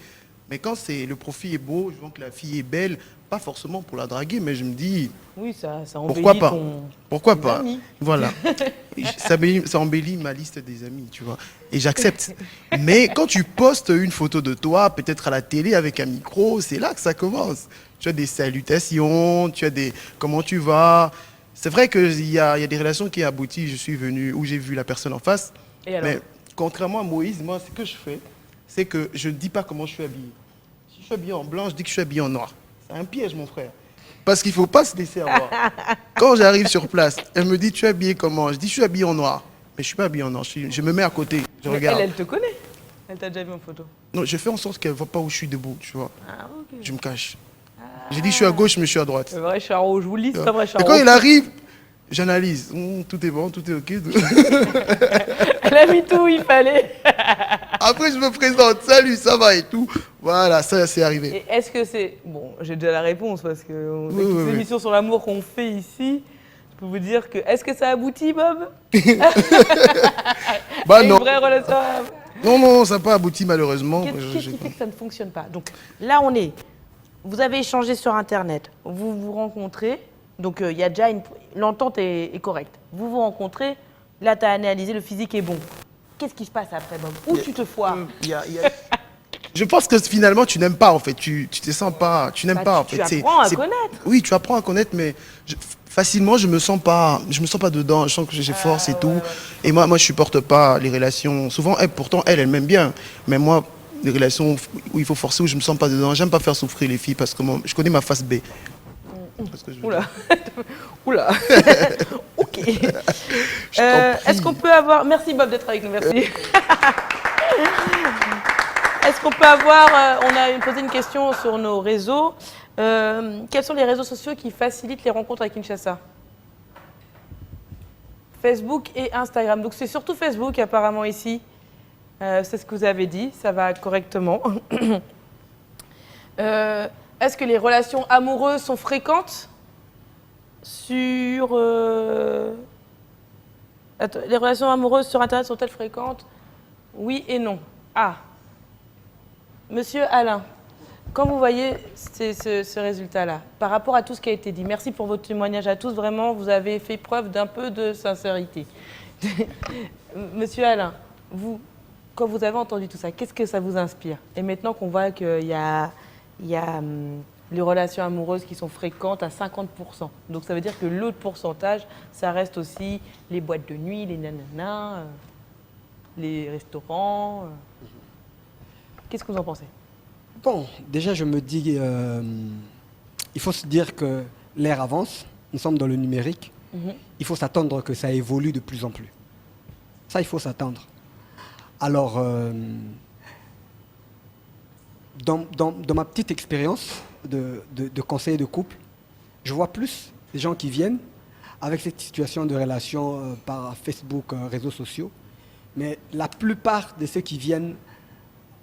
Mais quand le profil est beau, je vois que la fille est belle, pas forcément pour la draguer, mais je me dis... Oui, ça embellit pourquoi pas? Pourquoi ton pas? ami. Voilà. Ça embellit ma liste des amis, tu vois. Et j'accepte. Mais quand tu postes une photo de toi, peut-être à la télé avec un micro, c'est là que ça commence. Tu as des salutations, tu as des... Comment tu vas? C'est vrai qu'il y a des relations qui aboutissent. Je suis venu où j'ai vu la personne en face. Et alors? Mais contrairement à Moïse, moi, ce que je fais, c'est que je ne dis pas comment je suis habillé. Si je je suis habillé en blanc, je dis que je suis habillé en noir. C'est un piège, mon frère. Parce qu'il ne faut pas se laisser avoir. Quand j'arrive sur place, elle me dit, tu es habillé comment? Je dis, je suis habillé en noir. Mais je ne suis pas habillé en noir, je me mets à côté, je regarde. Elle te connaît. Elle t'a déjà vu en photo. Non, je fais en sorte qu'elle ne voit pas où je suis debout, tu vois. Ah, ok. Je me cache. J'ai dit, je suis à gauche, mais je suis à droite. C'est vrai, je suis à rouge. Je vous le dis, c'est pas vrai, je suis à Et rouge. quand il arrive, j'analyse. Tout est bon, tout est OK. Elle a mis tout où il fallait. Après, je me présente. Salut, ça va et tout. Voilà, ça, c'est arrivé. Et est-ce que c'est... Bon, j'ai déjà la réponse parce que Oui, toutes oui, les oui. émissions sur l'amour qu'on fait ici, je peux vous dire que... Est-ce que ça aboutit, Bob? Bah Une non. vraie relation. Non, ça n'a pas abouti malheureusement. Qu'est-ce qui fait que ça ne fonctionne pas? Donc là, on est... Vous avez échangé sur Internet, vous vous rencontrez, donc il y a déjà l'entente est correcte. Vous vous rencontrez, là, tu as analysé, le physique est bon. Qu'est-ce qui se passe après, Bob? Où tu te foires? Je pense que finalement, tu n'aimes pas, en fait. Tu te sens pas... Tu n'aimes pas, en fait. Tu apprends à connaître. Oui, tu apprends à connaître, mais facilement, je me sens pas dedans. Je sens que j'ai force et tout. Et moi, je supporte pas les relations. Souvent, pourtant, elle m'aime bien. Mais moi, les relations où il faut forcer, où je me sens pas dedans, j'aime pas faire souffrir les filles parce que je connais ma face B. Oula. Oula. Ok. Est-ce qu'on peut avoir... Merci Bob d'être avec nous, merci. Est-ce qu'on peut avoir... on a posé une question sur nos réseaux. Quels sont les réseaux sociaux qui facilitent les rencontres à Kinshasa? Facebook et Instagram. Donc c'est surtout Facebook apparemment ici. C'est ce que vous avez dit, ça va correctement. Est-ce que les relations amoureuses sont fréquentes sur... Attends, les relations amoureuses sur Internet sont-elles fréquentes? Oui et non. Ah. Monsieur Alain, quand vous voyez ce résultat-là, par rapport à tout ce qui a été dit, merci pour votre témoignage à tous, vraiment, vous avez fait preuve d'un peu de sincérité. Monsieur Alain, vous, quand vous avez entendu tout ça, qu'est-ce que ça vous inspire? Et maintenant qu'on voit qu'il y a les relations amoureuses qui sont fréquentes à 50%. Donc ça veut dire que l'autre pourcentage, ça reste aussi les boîtes de nuit, les nananas, les restaurants. Qu'est-ce que vous en pensez? Bon, déjà je me dis, il faut se dire que l'ère avance, nous sommes dans le numérique, il faut s'attendre que ça évolue de plus en plus. Ça, il faut s'attendre. Alors, dans ma petite expérience de conseiller de couple, je vois plus des gens qui viennent avec cette situation de relation par Facebook, réseaux sociaux, mais la plupart de ceux qui viennent,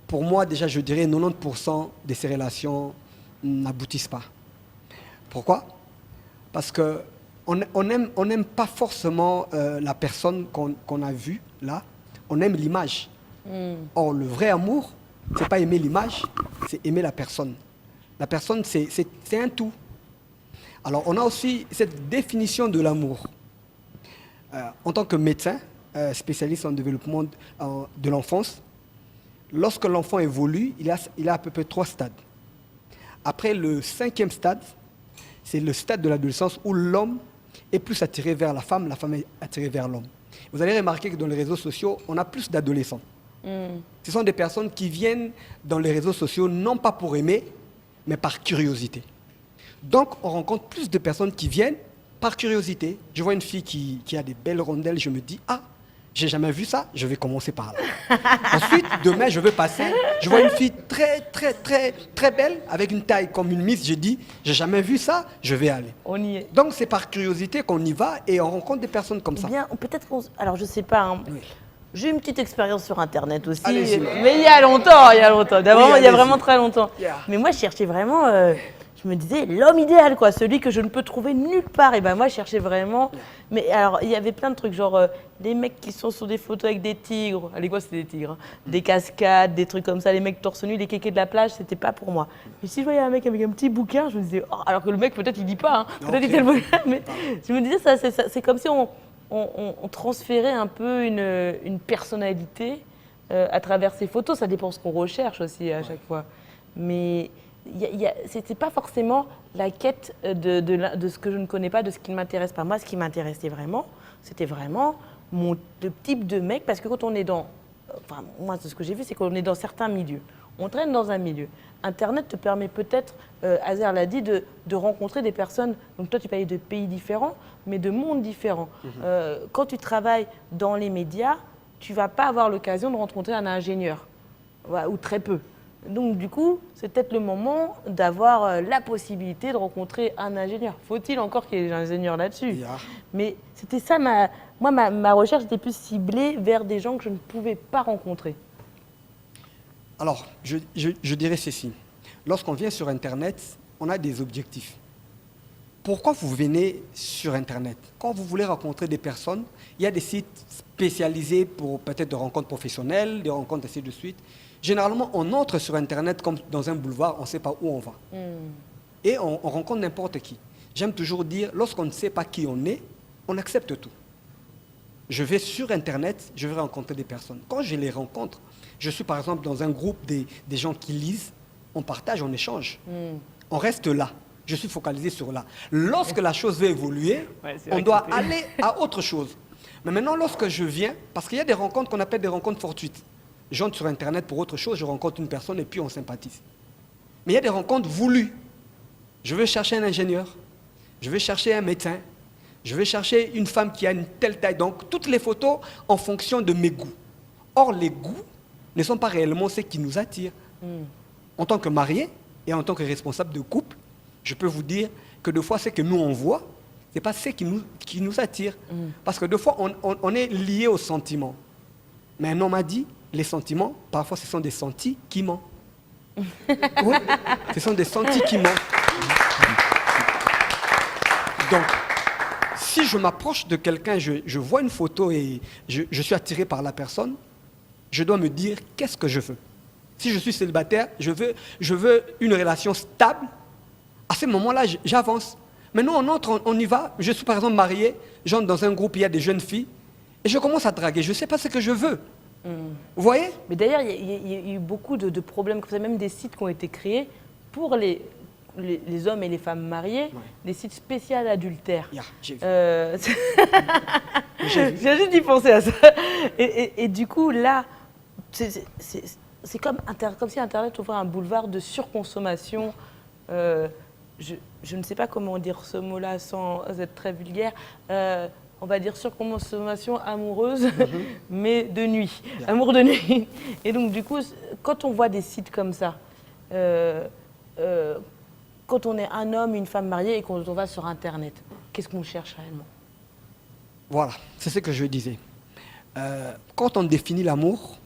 pour moi déjà je dirais 90% de ces relations n'aboutissent pas. Pourquoi? Parce qu'on n'aime pas forcément la personne qu'on a vue là, on aime l'image. Or, le vrai amour, c'est pas aimer l'image, c'est aimer la personne. La personne, c'est un tout. Alors, on a aussi cette définition de l'amour. En tant que médecin, spécialiste en développement de l'enfance, lorsque l'enfant évolue, il a à peu près 3 stades. Après le 5e stade, c'est le stade de l'adolescence où l'homme est plus attiré vers la femme est attirée vers l'homme. Vous allez remarquer que dans les réseaux sociaux, on a plus d'adolescents. Ce sont des personnes qui viennent dans les réseaux sociaux non pas pour aimer, mais par curiosité. Donc, on rencontre plus de personnes qui viennent par curiosité. Je vois une fille qui a des belles rondelles, je me dis, ah, j'ai jamais vu ça, je vais commencer par là. Ensuite, demain, je vais passer, je vois une fille très, très, très, très belle, avec une taille comme une Miss, je dis, j'ai jamais vu ça, je vais aller. On y est. Donc, c'est par curiosité qu'on y va et on rencontre des personnes comme ça. Bien, peut-être qu'on... Alors, je sais pas, hein. Oui. J'ai eu une petite expérience sur Internet aussi, Allez-y. mais il y a longtemps, il y a vraiment très longtemps. Yeah. Mais moi, je cherchais vraiment, je me disais, l'homme idéal, quoi, celui que je ne peux trouver nulle part. Et ben moi, je cherchais vraiment. Mais alors, il y avait plein de trucs, genre les mecs qui sont sur des photos avec des tigres. Allez, quoi, c'était des tigres, hein. Des cascades, des trucs comme ça, les mecs torse nu, les kékés de la plage, c'était pas pour moi. Mais si je voyais un mec avec un petit bouquin, je me disais, oh, alors que le mec, peut-être, il dit pas, hein, peut-être il tient le bouquin, mais je me disais, c'est comme si on transférait un peu une personnalité à travers ces photos. Ça dépend ce qu'on recherche aussi à chaque fois. Mais c'était pas forcément la quête de ce que je ne connais pas, de ce qui ne m'intéresse pas. Moi, ce qui m'intéressait vraiment, c'était vraiment le type de mec. Parce que quand on est dans... Enfin, moi, ce que j'ai vu, c'est qu'on est dans certains milieux. On traîne dans un milieu. Internet te permet peut-être, Azer l'a dit, de rencontrer des personnes. Donc toi, tu parlais de pays différents, mais de mondes différents. Quand tu travailles dans les médias, tu ne vas pas avoir l'occasion de rencontrer un ingénieur, voilà, ou très peu. Donc du coup, c'est peut-être le moment d'avoir la possibilité de rencontrer un ingénieur. Faut-il encore qu'il y ait des ingénieurs là-dessus? Mais c'était ça, ma recherche était plus ciblée vers des gens que je ne pouvais pas rencontrer. Alors, je dirais ceci. Lorsqu'on vient sur Internet, on a des objectifs. Pourquoi vous venez sur Internet? Quand vous voulez rencontrer des personnes, il y a des sites spécialisés pour peut-être des rencontres professionnelles, des rencontres ainsi de suite. Généralement, on entre sur Internet comme dans un boulevard, on ne sait pas où on va. Et on rencontre n'importe qui. J'aime toujours dire, lorsqu'on ne sait pas qui on est, on accepte tout. Je vais sur Internet, je vais rencontrer des personnes. Quand je les rencontre, je suis par exemple dans un groupe des gens qui lisent, on partage, on échange. On reste là. Je suis focalisé sur là. Lorsque la chose va évoluer, on doit aller à autre chose. Mais maintenant, lorsque je viens, parce qu'il y a des rencontres qu'on appelle des rencontres fortuites. J'entre sur Internet pour autre chose, je rencontre une personne et puis on sympathise. Mais il y a des rencontres voulues. Je veux chercher un ingénieur, je veux chercher un médecin, je veux chercher une femme qui a une telle taille. Donc, toutes les photos en fonction de mes goûts. Or, les goûts ne sont pas réellement ce qui nous attire. En tant que marié et en tant que responsable de couple, je peux vous dire que des fois, ce que nous on voit, ce n'est pas ce qui nous attire. Parce que des fois, on est lié aux sentiments. Mais un homme a dit, les sentiments, parfois, ce sont des sentiments. Oui, ce sont des sentiments. Donc, si je m'approche de quelqu'un, je vois une photo et je suis attiré par la personne, je dois me dire, qu'est-ce que je veux? Si je suis célibataire, je veux une relation stable. À ce moment-là, j'avance. Maintenant, on entre, on y va. Je suis par exemple marié, j'entre dans un groupe, il y a des jeunes filles, et je commence à draguer. Je ne sais pas ce que je veux. Vous voyez? Mais d'ailleurs, il y a eu beaucoup de problèmes, comme ça, même des sites qui ont été créés pour les hommes et les femmes mariés, des sites spéciaux adultères. J'ai vu. J'ai juste d'y penser à ça. Et du coup, là, c'est comme si Internet ouvrait un boulevard de surconsommation. Je ne sais pas comment dire ce mot-là sans être très vulgaire. On va dire surconsommation amoureuse, mais de nuit. Amour de nuit. Et donc, du coup, quand on voit des sites comme ça, quand on est un homme, une femme mariée et qu'on va sur Internet, qu'est-ce qu'on cherche réellement? Voilà, c'est ce que je disais. Quand on définit l'amour,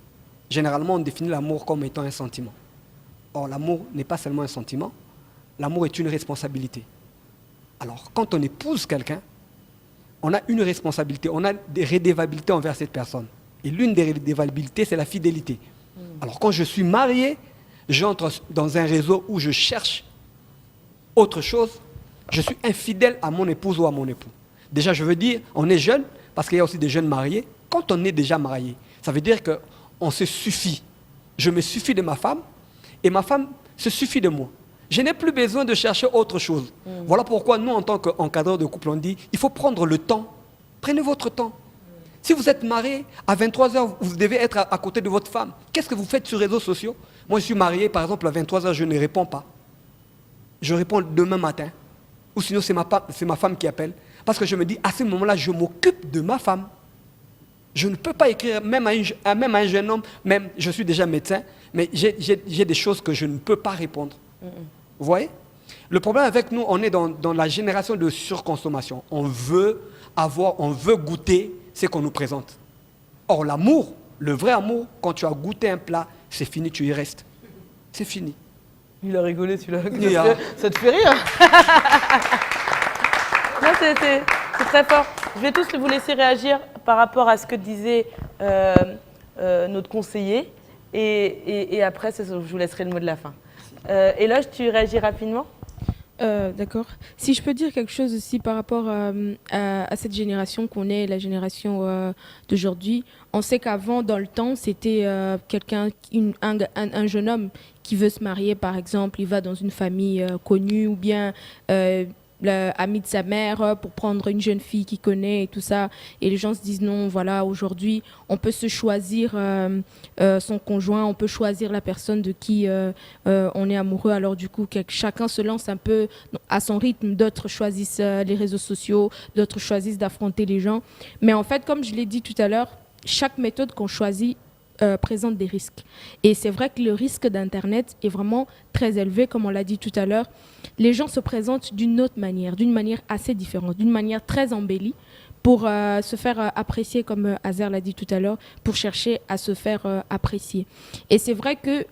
généralement, on définit l'amour comme étant un sentiment. Or, l'amour n'est pas seulement un sentiment, l'amour est une responsabilité. Alors, quand on épouse quelqu'un, on a une responsabilité, on a des redevabilités envers cette personne. Et l'une des redevabilités, c'est la fidélité. Alors, quand je suis marié, j'entre dans un réseau où je cherche autre chose, je suis infidèle à mon épouse ou à mon époux. Déjà, je veux dire, on est jeune, parce qu'il y a aussi des jeunes mariés. Quand on est déjà marié, ça veut dire qu'on se suffit. Je me suffis de ma femme, et ma femme se suffit de moi. Je n'ai plus besoin de chercher autre chose. Voilà pourquoi nous, en tant qu'encadreurs de couple, on dit, il faut prendre le temps. Prenez votre temps. Si vous êtes marié, à 23h, vous devez être à côté de votre femme. Qu'est-ce que vous faites sur les réseaux sociaux? Moi, je suis marié, par exemple, à 23h, je ne réponds pas. Je réponds demain matin. Ou sinon, c'est ma femme qui appelle. Parce que je me dis, à ce moment-là, je m'occupe de ma femme. Je ne peux pas écrire, même à un jeune homme, même je suis déjà médecin, mais j'ai des choses que je ne peux pas répondre. Vous voyez? Le problème avec nous, on est dans la génération de surconsommation. On veut goûter ce qu'on nous présente. Or, l'amour, le vrai amour, quand tu as goûté un plat, c'est fini, tu y restes. C'est fini. Il a rigolé, celui-là. Ça te fait rire? Non, c'est très fort. Je vais tous vous laisser réagir par rapport à ce que disait notre conseiller. Et après, je vous laisserai le mot de la fin. Éloge, tu réagis rapidement? D'accord. Si je peux dire quelque chose aussi par rapport à cette génération qu'on est, la génération d'aujourd'hui, on sait qu'avant, dans le temps, c'était un jeune homme qui veut se marier, par exemple, il va dans une famille connue ou bien ami de sa mère pour prendre une jeune fille qu'il connaît et tout ça. Et les gens se disent non, voilà, aujourd'hui, on peut se choisir son conjoint, on peut choisir la personne de qui on est amoureux. Alors du coup, chacun se lance un peu à son rythme. D'autres choisissent les réseaux sociaux, d'autres choisissent d'affronter les gens. Mais en fait, comme je l'ai dit tout à l'heure, chaque méthode qu'on choisit présente des risques. Et c'est vrai que le risque d'Internet est vraiment très élevé, comme on l'a dit tout à l'heure. Les gens se présentent d'une autre manière, d'une manière assez différente, d'une manière très embellie pour se faire apprécier, comme Azer l'a dit tout à l'heure, pour chercher à se faire apprécier. Et c'est vrai que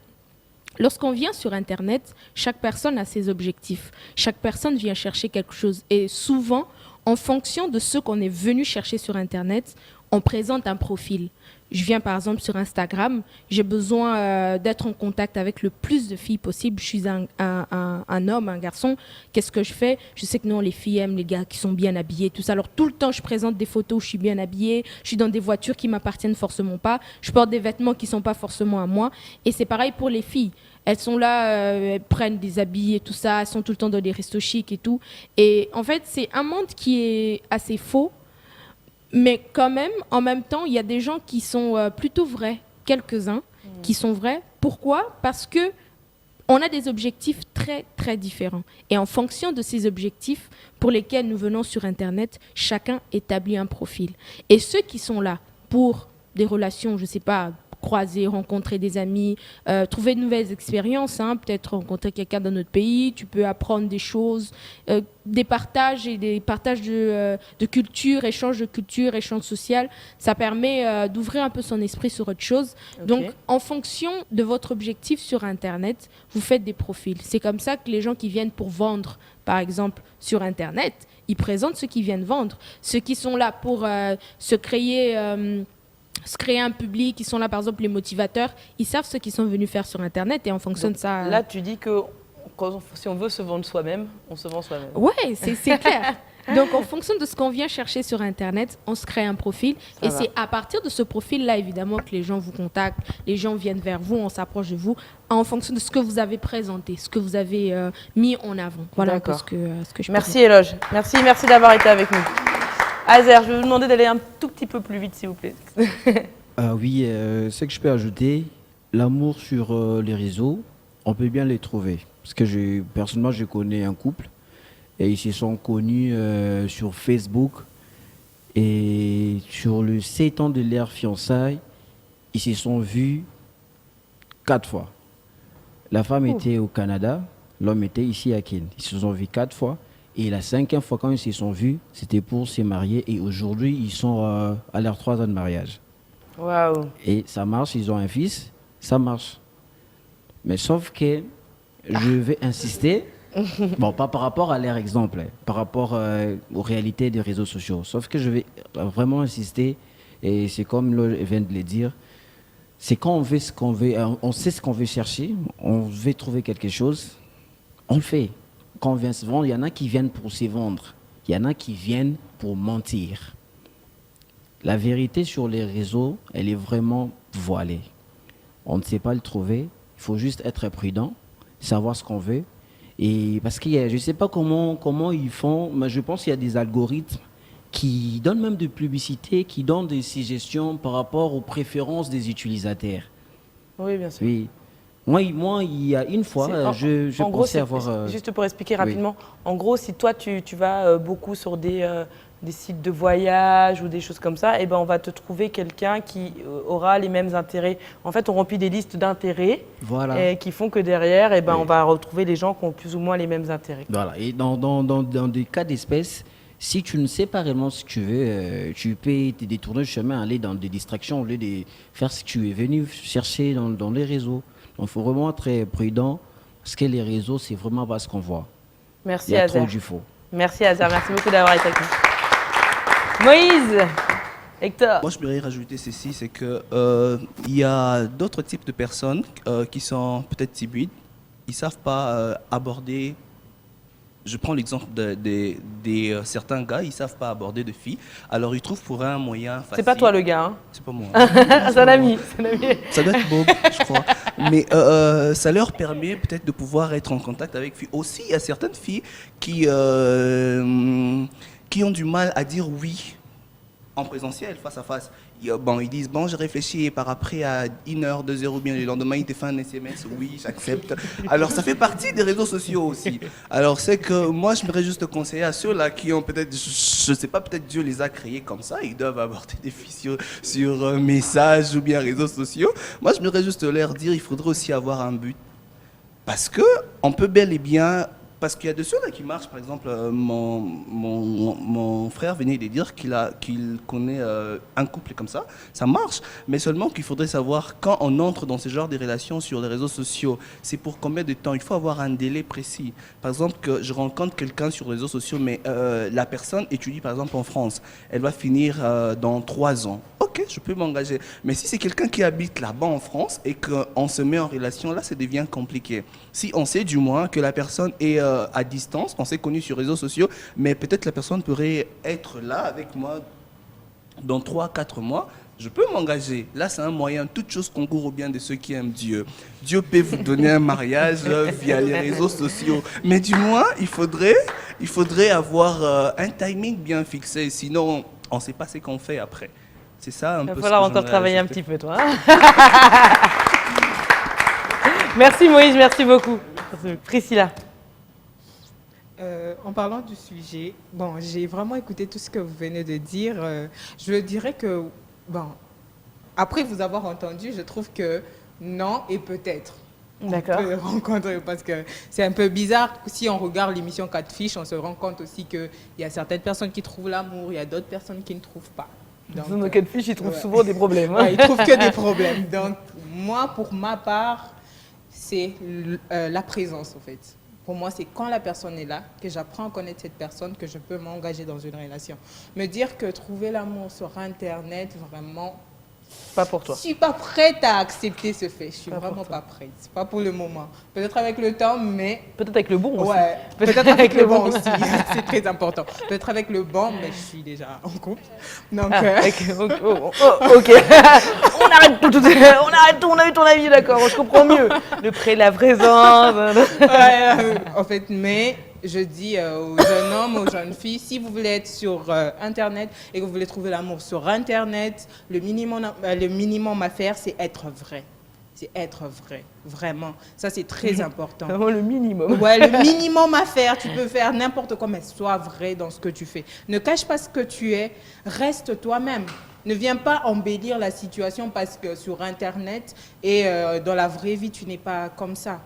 lorsqu'on vient sur Internet, chaque personne a ses objectifs. Chaque personne vient chercher quelque chose. Et souvent, en fonction de ce qu'on est venu chercher sur Internet, on présente un profil. Je viens par exemple sur Instagram, j'ai besoin d'être en contact avec le plus de filles possible. Je suis un homme, un garçon. Qu'est-ce que je fais? Je sais que non, les filles aiment les gars qui sont bien habillés, tout ça. Alors tout le temps, je présente des photos où je suis bien habillée. Je suis dans des voitures qui m'appartiennent forcément pas. Je porte des vêtements qui sont pas forcément à moi. Et c'est pareil pour les filles. Elles sont là, elles prennent des habits et tout ça. Elles sont tout le temps dans des restos chics et tout. Et en fait, c'est un monde qui est assez faux. Mais quand même, en même temps, il y a des gens qui sont plutôt vrais, quelques-uns qui sont vrais. Pourquoi? Parce que on a des objectifs très, très différents. Et en fonction de ces objectifs pour lesquels nous venons sur Internet, chacun établit un profil. Et ceux qui sont là pour des relations, je ne sais pas, croiser, rencontrer des amis, trouver de nouvelles expériences, peut-être rencontrer quelqu'un dans notre pays, tu peux apprendre des choses, des partages et des partages de culture, échange de culture, échange social. Ça permet d'ouvrir un peu son esprit sur autre chose. Okay. Donc, en fonction de votre objectif sur Internet, vous faites des profils. C'est comme ça que les gens qui viennent pour vendre, par exemple, sur Internet, ils présentent ce qu'ils viennent vendre. Ceux qui sont là pour se créer un public, qui sont là par exemple les motivateurs, ils savent ce qu'ils sont venus faire sur Internet et en fonction de ça... Là, tu dis que si on veut se vendre soi-même, on se vend soi-même. Ouais, c'est clair. Donc en fonction de ce qu'on vient chercher sur Internet, on se crée un profil et c'est à partir de ce profil-là évidemment que les gens vous contactent, les gens viennent vers vous, on s'approche de vous en fonction de ce que vous avez présenté, ce que vous avez mis en avant. Voilà ce que je Merci peux dire. Éloge, merci d'avoir été avec nous. Azer, je vais vous demander d'aller un tout petit peu plus vite, s'il vous plaît. Oui, ce que je peux ajouter, l'amour sur les réseaux, on peut bien les trouver. Parce que personnellement, je connais un couple et ils se sont connus sur Facebook. Et sur le 7 ans de leur fiançailles, ils se sont vus 4 fois. La femme était au Canada, l'homme était ici à Ken. Ils se sont vus 4 fois. Et la 5e fois quand ils se sont vus, c'était pour se marier. Et aujourd'hui, ils sont à leurs 3 ans de mariage. Waouh. Et ça marche, ils ont un fils, ça marche. Mais sauf que je vais insister, bon, pas par rapport à leur exemple, par rapport aux réalités des réseaux sociaux. Sauf que je vais vraiment insister, et c'est comme Lol vient de le dire, c'est quand on veut ce qu'on veut, on sait ce qu'on veut chercher, on veut trouver quelque chose, on le fait. Quand on vient se vendre, il y en a qui viennent pour se vendre. Il y en a qui viennent pour mentir. La vérité sur les réseaux, elle est vraiment voilée. On ne sait pas le trouver. Il faut juste être prudent, savoir ce qu'on veut. Et parce que je ne sais pas comment ils font, mais je pense qu'il y a des algorithmes qui donnent même de publicité, qui donnent des suggestions par rapport aux préférences des utilisateurs. Oui, bien sûr. Oui. Moi, il y a une fois, je pensais avoir... Juste pour expliquer rapidement, en gros, si toi, tu vas beaucoup sur des sites de voyage ou des choses comme ça, eh ben, on va te trouver quelqu'un qui aura les mêmes intérêts. En fait, on remplit des listes d'intérêts qui font que derrière, eh ben, on va retrouver les gens qui ont plus ou moins les mêmes intérêts. Voilà. Et dans des cas d'espèce, si tu ne sais pas réellement ce que tu veux, tu peux te détourner le chemin, aller dans des distractions au lieu de faire ce que tu es venu chercher dans les réseaux. Donc, il faut vraiment être prudent parce que les réseaux, c'est vraiment pas ce qu'on voit. Merci, Il y a Azer. trop du faux. Merci, Azer. Merci beaucoup d'avoir été avec nous. Moïse, Hector. Moi, je voudrais rajouter ceci, c'est que il y a d'autres types de personnes qui sont peut-être timides. Ils savent pas aborder. Je prends l'exemple des certains gars, ils savent pas aborder de filles. Alors, ils trouvent pour un moyen facile. C'est pas toi le gars, hein? C'est pas moi. C'est un ami. Ça doit être Bob, je crois. Mais ça leur permet peut-être de pouvoir être en contact avec filles. Aussi, il y a certaines filles qui ont du mal à dire oui en présentiel, face à face. Ils disent, bon, j'ai réfléchi et par après, à 1h, 2h ou bien le lendemain, ils te font un SMS, oui, j'accepte. Alors, ça fait partie des réseaux sociaux aussi. Alors, c'est que moi, je voudrais juste conseiller à ceux-là qui ont peut-être, je ne sais pas, peut-être Dieu les a créés comme ça, ils doivent aborder des filles sur messages ou bien réseaux sociaux. Moi, je voudrais juste leur dire, il faudrait aussi avoir un but. Parce qu'on peut bel et bien... Parce qu'il y a de ceux-là qui marchent. Par exemple, mon frère venait de dire qu'il connaît un couple comme ça. Ça marche, mais seulement qu'il faudrait savoir quand on entre dans ce genre de relations sur les réseaux sociaux, c'est pour combien de temps. Il faut avoir un délai précis. Par exemple, que je rencontre quelqu'un sur les réseaux sociaux, mais la personne étudie par exemple en France. Elle va finir dans 3 ans. Ok, je peux m'engager. Mais si c'est quelqu'un qui habite là-bas en France et qu'on se met en relation, là, ça devient compliqué. Si on sait du moins que la personne est à distance, on s'est connu sur les réseaux sociaux, mais peut-être la personne pourrait être là avec moi dans 3-4 mois, je peux m'engager. Là, c'est un moyen. Toute chose concourt au bien de ceux qui aiment Dieu. Dieu peut vous donner un mariage via les réseaux sociaux. Mais du moins, il faudrait avoir un timing bien fixé. Sinon, on ne sait pas ce qu'on fait après. C'est ça un peu. Il va falloir encore travailler un petit peu, toi. Merci Moïse, merci beaucoup. Priscilla. En parlant du sujet, bon, j'ai vraiment écouté tout ce que vous venez de dire. Je dirais que, bon, après vous avoir entendu, je trouve que non et peut-être. D'accord. On peut rencontrer parce que c'est un peu bizarre. Si on regarde l'émission 4 fiches, on se rend compte aussi qu'il y a certaines personnes qui trouvent l'amour, il y a d'autres personnes qui ne trouvent pas. Dans nos 4 fiches, ils trouvent souvent des problèmes. Ouais, ils trouvent que des problèmes. Donc, moi, pour ma part, c'est la présence, en fait. Pour moi, c'est quand la personne est là, que j'apprends à connaître cette personne, que je peux m'engager dans une relation. Me dire que trouver l'amour sur Internet, vraiment... Pas pour toi. Je ne suis pas prête à accepter ce fait. Je ne suis vraiment pas prête. Ce n'est pas pour le moment. Peut-être avec le temps, mais... Peut-être avec le bon aussi. Ouais, peut-être avec le bon aussi. C'est très important. Peut-être avec le bon, mais je suis déjà en couple. Donc, ok. On arrête tout. On a eu ton avis, d'accord. Je comprends mieux. Le prêt, la présence. En fait, mais... Je dis aux jeunes hommes, aux jeunes filles, si vous voulez être sur Internet et que vous voulez trouver l'amour sur Internet, le minimum à faire, c'est être vrai. C'est être vrai, vraiment. Ça, c'est très important. Vraiment le minimum. Ouais, le minimum à faire. Tu peux faire n'importe quoi, mais sois vrai dans ce que tu fais. Ne cache pas ce que tu es. Reste toi-même. Ne viens pas embellir la situation parce que sur Internet et dans la vraie vie, tu n'es pas comme ça.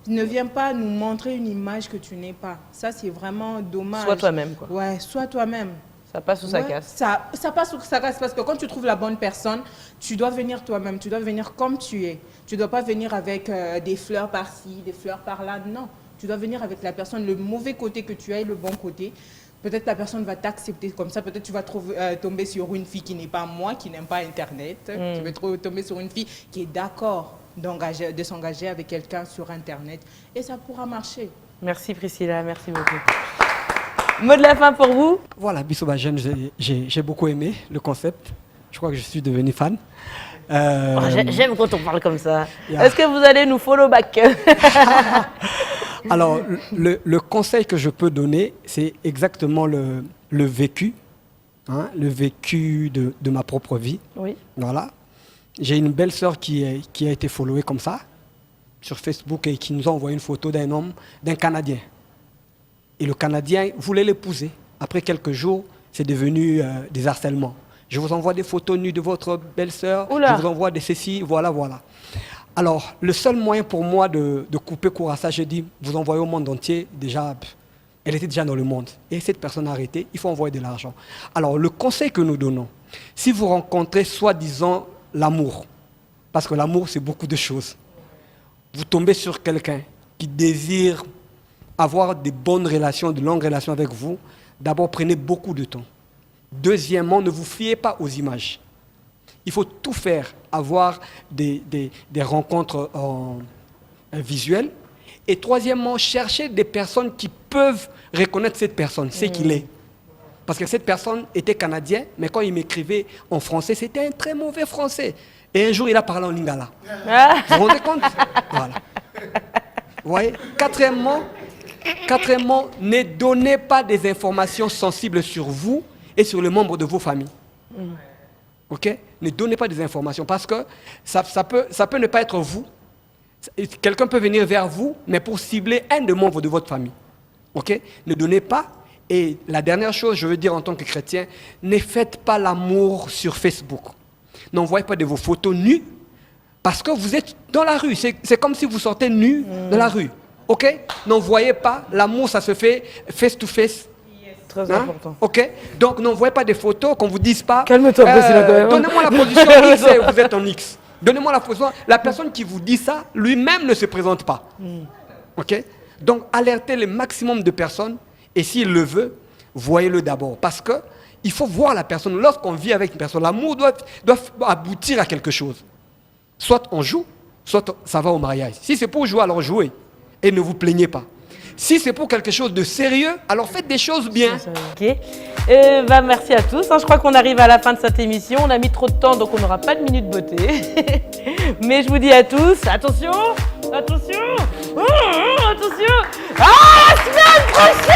Ne viens pas nous montrer une image que tu n'es pas. Ça, c'est vraiment dommage. Sois toi-même, quoi. Ouais, sois toi-même. Ça passe ou ça casse. Ça passe ou ça casse parce que quand tu trouves la bonne personne, tu dois venir toi-même. Tu dois venir comme tu es. Tu ne dois pas venir avec des fleurs par-ci, des fleurs par-là. Non. Tu dois venir avec la personne, le mauvais côté que tu as et le bon côté. Peut-être la personne va t'accepter comme ça. Peut-être tu vas tomber sur une fille qui n'est pas moi, qui n'aime pas Internet. Tu vas tomber sur une fille qui est d'accord de s'engager avec quelqu'un sur Internet. Et ça pourra marcher. Merci Priscilla, merci beaucoup. Mot de la fin pour vous. Voilà, Bissoba Jeune, j'ai beaucoup aimé le concept. Je crois que je suis devenu fan. J'aime quand on parle comme ça. Est-ce que vous allez nous follow back? Alors, le conseil que je peux donner, c'est exactement le vécu, hein, le vécu de ma propre vie. Oui. Voilà. J'ai une belle sœur qui a été followée comme ça sur Facebook et qui nous a envoyé une photo d'un homme, d'un Canadien. Et le Canadien voulait l'épouser. Après quelques jours, c'est devenu des harcèlements. Je vous envoie des photos nues de votre belle-sœur, je vous envoie des ceci, voilà. Alors, le seul moyen pour moi de couper court à ça, j'ai dit, vous envoyez au monde entier, déjà, elle était déjà dans le monde. Et cette personne a arrêté, il faut envoyer de l'argent. Alors, le conseil que nous donnons, si vous rencontrez soi-disant l'amour, parce que l'amour, c'est beaucoup de choses. Vous tombez sur quelqu'un qui désire avoir de bonnes relations, de longues relations avec vous, d'abord, prenez beaucoup de temps. Deuxièmement, ne vous fiez pas aux images. Il faut tout faire, avoir des rencontres visuelles. Et troisièmement, chercher des personnes qui peuvent reconnaître cette personne, ce qu'il est. Parce que cette personne était canadienne, mais quand il m'écrivait en français, c'était un très mauvais français. Et un jour, il a parlé en lingala. Vous vous rendez compte? Voilà. Vous voyez? Quatrièmement, ne donnez pas des informations sensibles sur vous et sur les membres de vos familles. Ok? Ne donnez pas des informations parce que ça peut ne pas être vous. Quelqu'un peut venir vers vous, mais pour cibler un des membres de votre famille. Ok? Ne donnez pas. Et la dernière chose, je veux dire en tant que chrétien, ne faites pas l'amour sur Facebook. N'envoyez pas de vos photos nues parce que vous êtes dans la rue. C'est comme si vous sortez nu dans la rue. Ok? N'envoyez pas. L'amour, ça se fait face to face. Très important. Ok? Donc, n'envoyez pas des photos qu'on ne vous dise pas. Calme-toi, Priscilla, quand même. Donnez-moi la position X et vous êtes en X. Donnez-moi la position. La personne qui vous dit ça, lui-même ne se présente pas. Ok? Donc, alertez le maximum de personnes. Et s'il le veut, voyez-le d'abord. Parce qu'il faut voir la personne. Lorsqu'on vit avec une personne, l'amour doit aboutir à quelque chose. Soit on joue, soit ça va au mariage. Si c'est pour jouer, alors jouez. Et ne vous plaignez pas. Si c'est pour quelque chose de sérieux, alors faites des choses bien. Ok. Merci à tous. Je crois qu'on arrive à la fin de cette émission. On a mis trop de temps, donc on n'aura pas de minute beauté. Mais je vous dis à tous, attention, attention, attention. À la semaine prochaine.